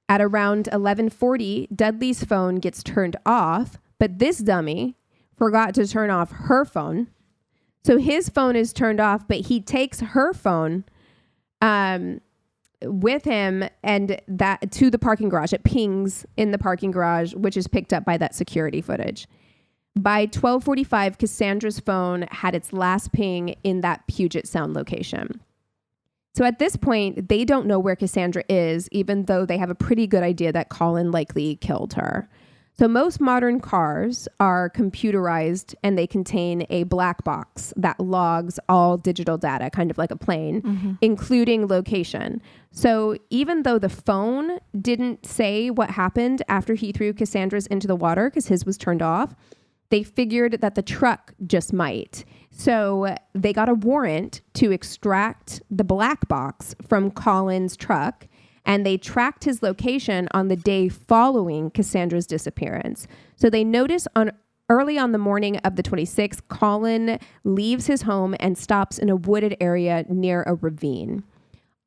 At around 11:40, Dudley's phone gets turned off, but this dummy forgot to turn off her phone. So his phone is turned off, but he takes her phone with him and that to the parking garage. It pings in the parking garage, which is picked up by that security footage. By 12:45, Cassandra's phone had its last ping in that Puget Sound location. So at this point, they don't know where Cassandra is, even though they have a pretty good idea that Colin likely killed her. So most modern cars are computerized and they contain a black box that logs all digital data, kind of like a plane, including location. So even though the phone didn't say what happened after he threw Cassandra's into the water because his was turned off, they figured that the truck just might. So they got a warrant to extract the black box from Colin's truck, and they tracked his location on the day following Cassandra's disappearance. So they notice early on the morning of the 26th, Colin leaves his home and stops in a wooded area near a ravine.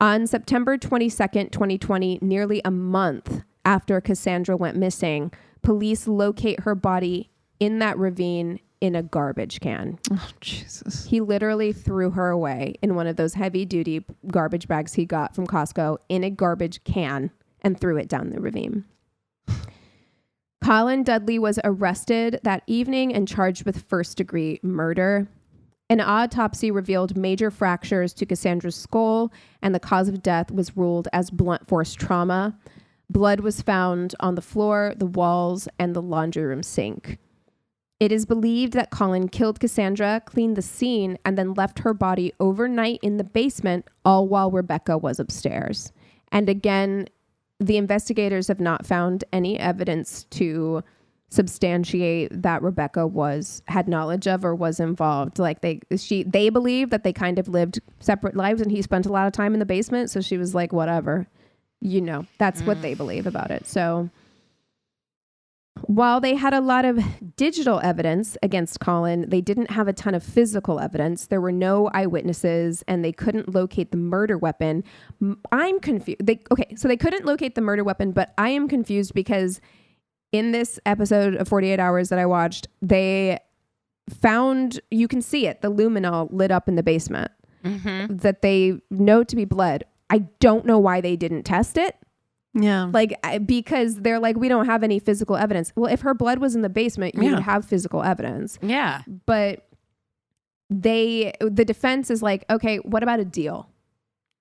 On September 22nd, 2020, nearly a month after Cassandra went missing, police locate her body in that ravine in a garbage can. Oh, Jesus. He literally threw her away in one of those heavy-duty garbage bags he got from Costco in a garbage can and threw it down the ravine. Colin Dudley was arrested that evening and charged with first-degree murder. An autopsy revealed major fractures to Cassandra's skull, and the cause of death was ruled as blunt force trauma. Blood was found on the floor, the walls, and the laundry room sink. It is believed that Colin killed Cassandra, cleaned the scene, and then left her body overnight in the basement, all while Rebecca was upstairs. And again, the investigators have not found any evidence to substantiate that Rebecca had knowledge of or was involved. Like they believe that they kind of lived separate lives, and he spent a lot of time in the basement, so she was like, whatever. You know, that's what they believe about it. So while they had a lot of digital evidence against Colin, they didn't have a ton of physical evidence. There were no eyewitnesses, and they couldn't locate the murder weapon. I'm confused. So they couldn't locate the murder weapon, but I am confused because in this episode of 48 Hours that I watched, they found, you can see it, the luminol lit up in the basement that they know to be blood. I don't know why they didn't test it. Yeah. Because they're like, we don't have any physical evidence. Well, if her blood was in the basement, you would have physical evidence. Yeah. But the defense is like, okay, what about a deal?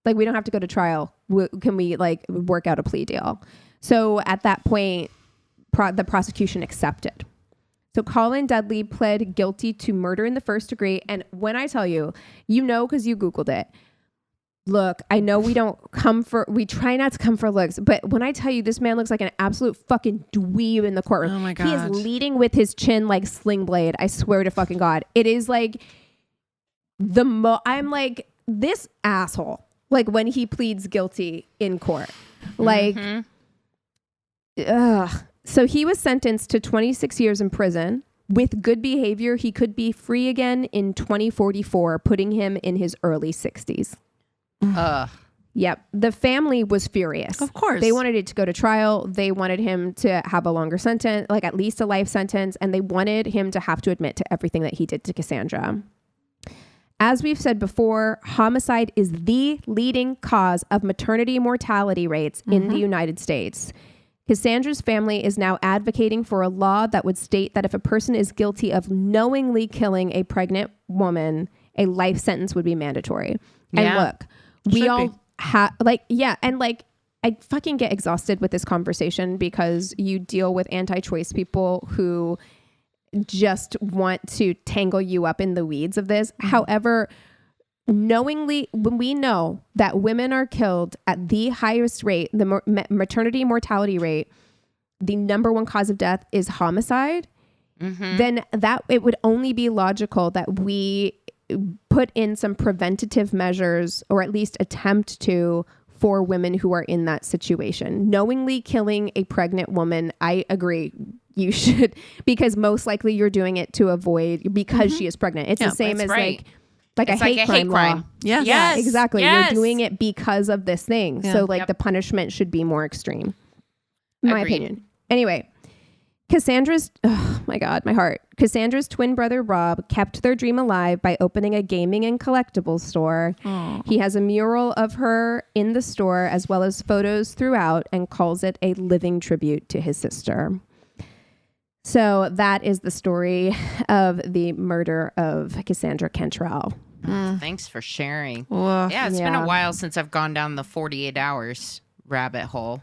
Like, we don't have to go to trial. Can we work out a plea deal? So at that point, the prosecution accepted. So Colin Dudley pled guilty to murder in the first degree. And when I tell you, because you Googled it, look, I know we try not to come for looks, but when I tell you this man looks like an absolute fucking dweeb in the courtroom. Oh my God. He is leading with his chin like Sling Blade. I swear to fucking God. It is like I'm like, this asshole, like when he pleads guilty in court, So he was sentenced to 26 years in prison. With good behavior, he could be free again in 2044, putting him in his early 60s. Yep. The family was furious. Of course. They wanted it to go to trial. They wanted him to have a longer sentence, like at least a life sentence. And they wanted him to have to admit to everything that he did to Cassanndra. As we've said before, homicide is the leading cause of maternity mortality rates in the United States. Cassandra's family is now advocating for a law that would state that if a person is guilty of knowingly killing a pregnant woman, a life sentence would be mandatory. Yeah. And look, we Should all be. have and I fucking get exhausted with this conversation because you deal with anti-choice people who just want to tangle you up in the weeds of this. However, knowingly, when we know that women are killed at the highest rate, the maternity mortality rate, the number one cause of death is homicide, then that it would only be logical that we put in some preventative measures, or at least attempt to, for women who are in that situation. Knowingly killing a pregnant woman, I agree. You should, because most likely you're doing it to avoid, because she is pregnant. It's the same as like It's a hate crime law. Yes. Yeah, exactly. Yes. You're doing it because of this thing. Yeah. So like Yep. the punishment should be more extreme. In my Agreed. opinion. Anyway, Cassandra's, oh my God, my heart. Cassandra's twin brother, Rob, kept their dream alive by opening a gaming and collectibles store. He has a mural of her in the store, as well as photos throughout, and calls it a living tribute to his sister. So that is the story of the murder of Kassanndra Cantrell. Thanks for sharing. Woof. Yeah, it's been Yeah. a while since I've gone down the 48 hours rabbit hole.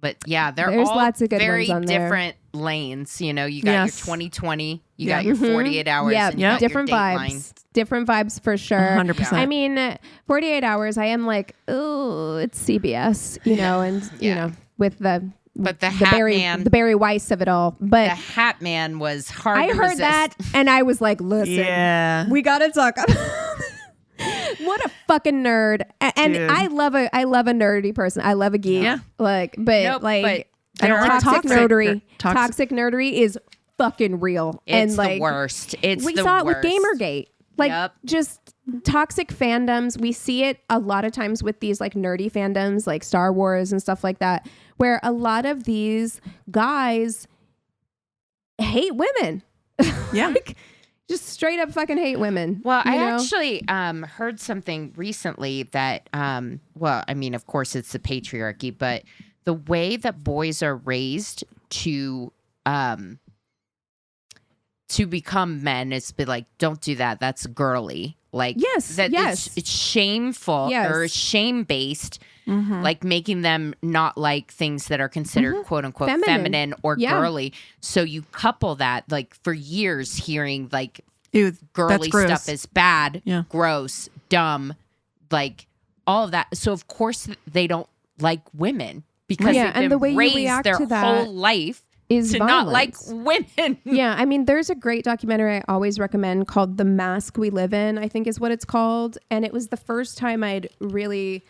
But yeah, There's all lots of good very ones on there. different lanes. You know, you got Yes. your 2020, you Yeah. got your 48 hours, Yeah, and you got different your vibes. Dateline. Different vibes for sure. 100%. I mean, 48 hours, I am like, oh, it's CBS, you know, and, you Yeah. know, with the Hat Barry, Man- the Barry Weiss of it all. But The Hat Man was hard I to heard resist. that and I was like, listen, Yeah. we got to talk about what a fucking nerd. And Dude. I love a nerdy person. I love a geek. Yeah. Like, but Nope, like, but I don't like toxic toxic nerdery. toxic- Toxic nerdery is fucking real. It's and the like, worst. It's we the saw it worst. with Gamergate. Like Yep. just toxic fandoms. We see it a lot of times with these like nerdy fandoms like Star Wars and stuff like that, where a lot of these guys hate women. Yeah. Like, just straight up fucking hate women. Well, you I know? actually heard something recently that, well, I mean, of course, it's the patriarchy, but the way that boys are raised to become men is be like, don't do that. That's girly. Like, Yes, that yes. it's shameful Yes. or shame based. Mm-hmm. Like making them not like things that are considered quote unquote feminine or Yeah. girly. So you couple that like for years hearing like Ew, that's girly gross. stuff is bad, Yeah. gross, dumb, like all of that. So of course they don't like women because Yeah, they've and been the way you raised react their to that whole life is to not like violence. women. Yeah, I mean, there's a great documentary I always recommend called The Mask We Live In, I think is what it's called. And it was the first time I'd really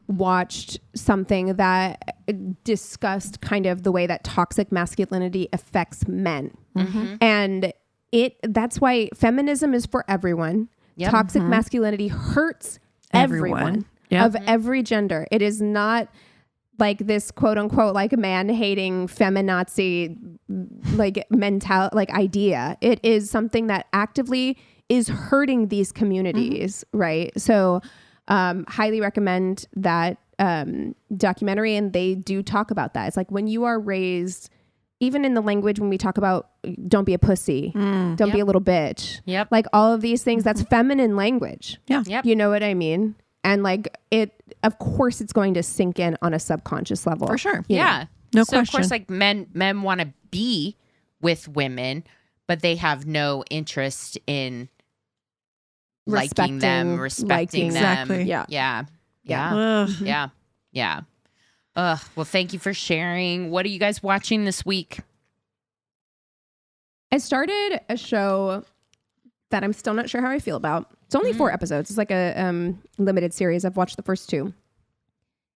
watched something that discussed kind of the way that toxic masculinity affects men. And that's why feminism is for everyone. Yep. Toxic masculinity hurts everyone Yep. of every gender. It is not like this quote unquote like man hating feminazi like like idea. It is something that actively is hurting these communities, right? So highly recommend that documentary, and they do talk about that. It's like when you are raised, even in the language when we talk about don't be a pussy, don't be a little bitch, Yep. like all of these things, that's feminine language. Yeah. Yep. You know what I mean? And like of course it's going to sink in on a subconscious level. For sure. you know? Yeah. No so of question. course like men want to be with women, but they have no interest in liking them, respecting them. Exactly. Yeah. Yeah. Yeah. Ugh. Yeah. Yeah. Well, thank you for sharing. What are you guys watching this week? I started a show that I'm still not sure how I feel about. It's only 4 episodes. It's like a limited series. I've watched the first 2.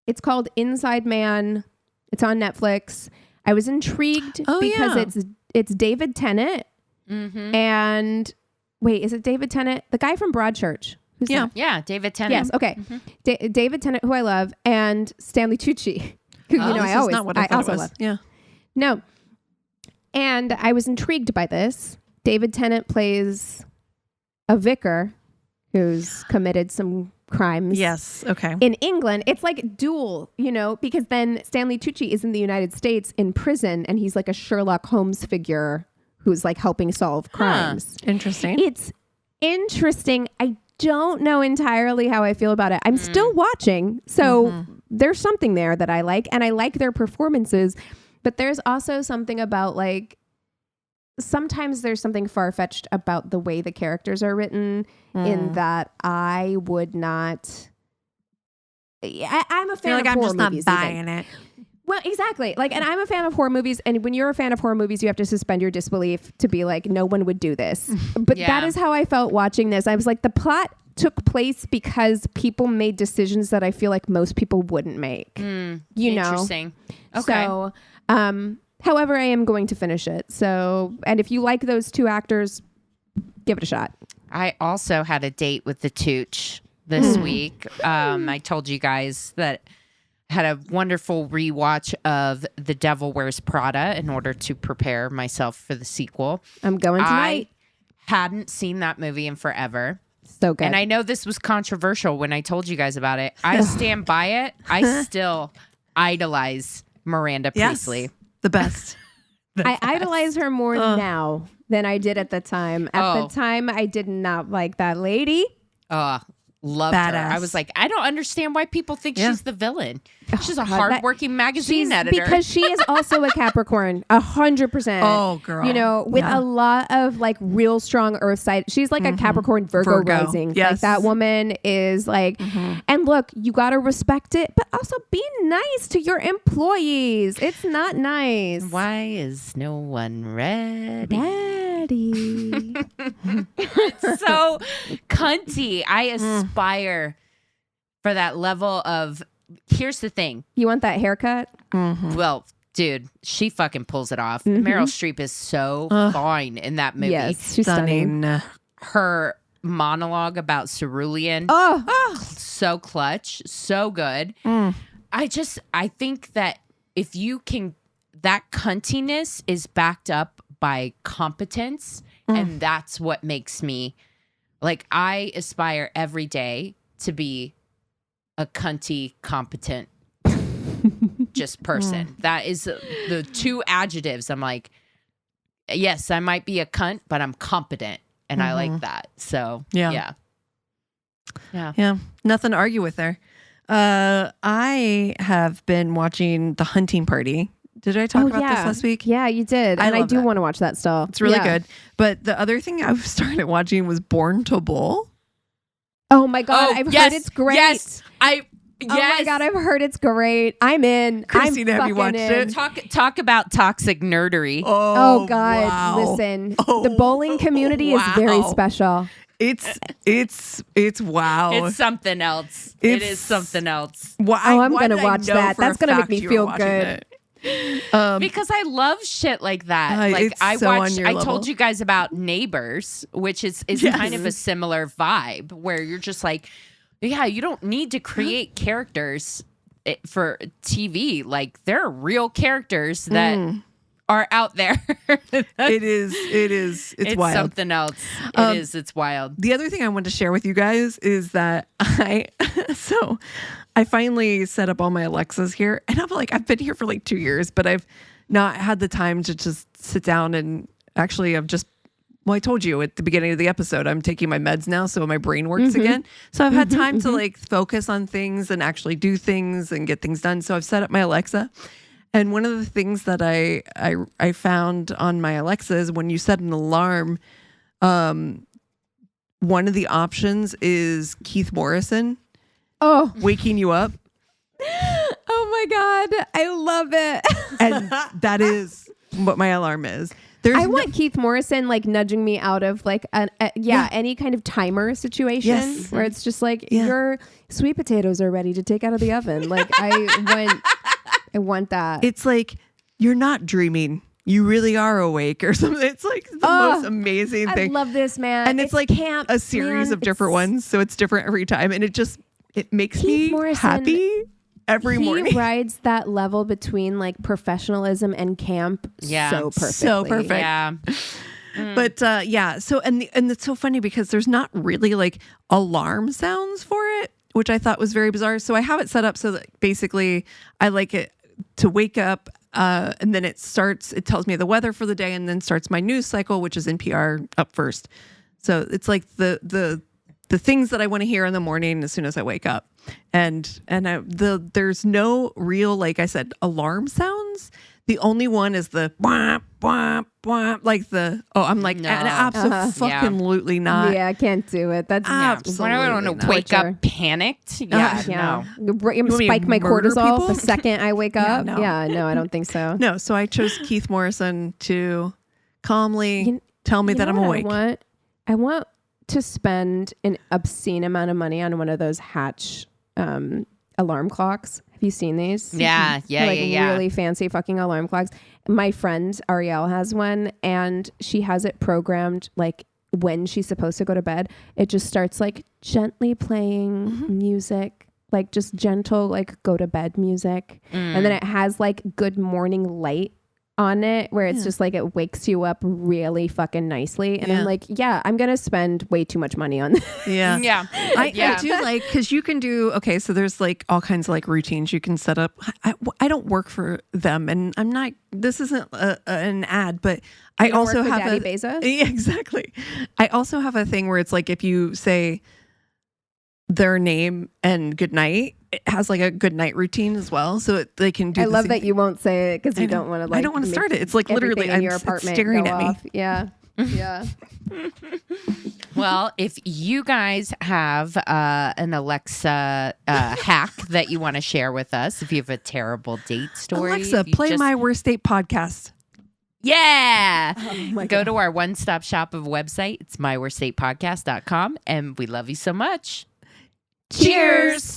It's called Inside Man. It's on Netflix. I was intrigued because it's David Tennant Mm-hmm. and wait, is it David Tennant? The guy from Broadchurch Who's Yeah. that? Yeah, David Tennant. Yes. Okay. David Tennant, who I love, and Stanley Tucci, who This is I not what I thought also it was. love. Yeah. No. And I was intrigued by this. David Tennant plays a vicar who's committed some crimes. Yes. Okay. In England, it's like dual, because then Stanley Tucci is in the United States in prison, and he's like a Sherlock Holmes figure who's like helping solve crimes. Interesting. It's interesting. I don't know entirely how I feel about it. I'm still watching, so there's something there that I like, and I like their performances. But there's also something about like, sometimes there's something far-fetched about the way the characters are written in that I would not... I'm a fan of horror movies. I'm just not buying it. Well, exactly. Like, and I'm a fan of horror movies. And when you're a fan of horror movies, you have to suspend your disbelief to be like, no one would do this. But that is how I felt watching this. I was like, the plot took place because people made decisions that I feel like most people wouldn't make. Interesting. Okay. So, however, I am going to finish it. So, and if you like those two actors, give it a shot. I also had a date with the Tooch this week. I told you guys that I had a wonderful rewatch of The Devil Wears Prada in order to prepare myself for the sequel. I'm going tonight. I hadn't seen that movie in forever. So good. And I know this was controversial when I told you guys about it. I stand by it. I still idolize Miranda Priestley. The best. I idolize her more now than I did at the time. At the time, I did not like that lady. Loved Badass. her. I was like, I don't understand why people think she's the villain. She's a God, hardworking magazine editor. Because she is also a Capricorn, 100%. Oh, girl. With a lot of like real strong earth side. She's like a Capricorn Virgo rising. Yes. Like that woman is like, and look, you got to respect it, but also be nice to your employees. It's not nice. Why is no one ready? Daddy. It's so cunty. I aspire for that level of. Here's the thing. You want that haircut? Well, dude, she fucking pulls it off. Meryl Streep is so fine in that movie. Yes, she's stunning. Her monologue about cerulean, so clutch, so good. I think that if you can, that cuntiness is backed up by competence, and that's what makes me, like, I aspire every day to be a cunty, competent just person. That is the two adjectives. I'm like, yes, I might be a cunt, but I'm competent, and I like that. So yeah. Nothing to argue with there. I have been watching The Hunting Party. Did I talk about this last week? Yeah, you did. And I do want to watch that still. It's really good. But the other thing I started watching was Born to Bull. Oh my God, I've heard it's great. Yes. Oh my God, I've heard it's great. I'm in. Christina, I'm have you watched in. it? Talk about toxic nerdery. Oh God, wow. listen. The bowling community is very special. It's wow. It's something else. It is something else. I'm gonna watch that. That's gonna make me feel good. Because I love shit like that. Like I told you guys about Neighbors, which is kind of a similar vibe where you're just like, yeah, you don't need to create characters for TV. Like there are real characters that are out there. It's wild. Something else. It's wild. The other thing I wanted to share with you guys is that I finally set up all my Alexas here, and I'm like, I've been here for like 2 years, but I've not had the time to just sit down and actually I told you at the beginning of the episode, I'm taking my meds now, so my brain works again. So I've had time to like focus on things and actually do things and get things done. So I've set up my Alexa. And one of the things that I found on my Alexa is when you set an alarm, one of the options is Keith Morrison. Oh, waking you up. Oh my God, I love it. And that is what my alarm is. I want Keith Morrison like nudging me out of like any kind of timer situation where it's just like your sweet potatoes are ready to take out of the oven. Like I want that. It's like you're not dreaming. you really are awake or something. It's like the most amazing thing. I love this, man. And it's like camp, a series man. of different ones. So it's different every time. And it makes me happy every morning. He rides that level between like professionalism and camp so perfectly. So perfect. Yeah. But so and it's so funny because there's not really like alarm sounds for it, which I thought was very bizarre. So I have it set up so that basically I like it to wake up and then it tells me the weather for the day and then starts my news cycle, which is NPR up first. So it's like the things that I want to hear in the morning as soon as I wake up. And there's no real, like I said, alarm sounds. The only one is the whomp, whomp, whomp, like I'm like, No. absolutely not. Yeah, I can't do it. That's Absolutely I don't want to wake up panicked. yeah. You Spike my murder cortisol people? the second I wake up. no. Yeah, no, I don't think so. No, so I chose Keith Morrison to calmly tell me that I'm awake. I want to spend an obscene amount of money on one of those Hatch alarm clocks. Have you seen these? Yeah, They're like really fancy fucking alarm clocks. My friend Ariel has one, and she has it programmed like when she's supposed to go to bed. It just starts like gently playing music, like just gentle like go to bed music, and then it has like good morning light on it where it's just like it wakes you up really fucking nicely. And I'm like, I'm gonna spend way too much money on this. Yeah. I do like, because you can do, so there's like all kinds of like routines you can set up. I don't work for them, and I'm not, this isn't an ad, but I also have Daddy Bezos? Yeah, exactly. I also have a thing where it's like if you say their name and good night, it has like a good night routine as well, so they can do. I love that you won't say it because you don't want to. Like, I don't want to start it. It's like literally in your apartment staring at me. Off. Yeah. Well, if you guys have an Alexa hack that you want to share with us, if you have a terrible date story, Alexa, play My Worst Date podcast. Yeah. Oh Go to our one-stop shop of website. It's myworstdatepodcast.com, and we love you so much. Cheers.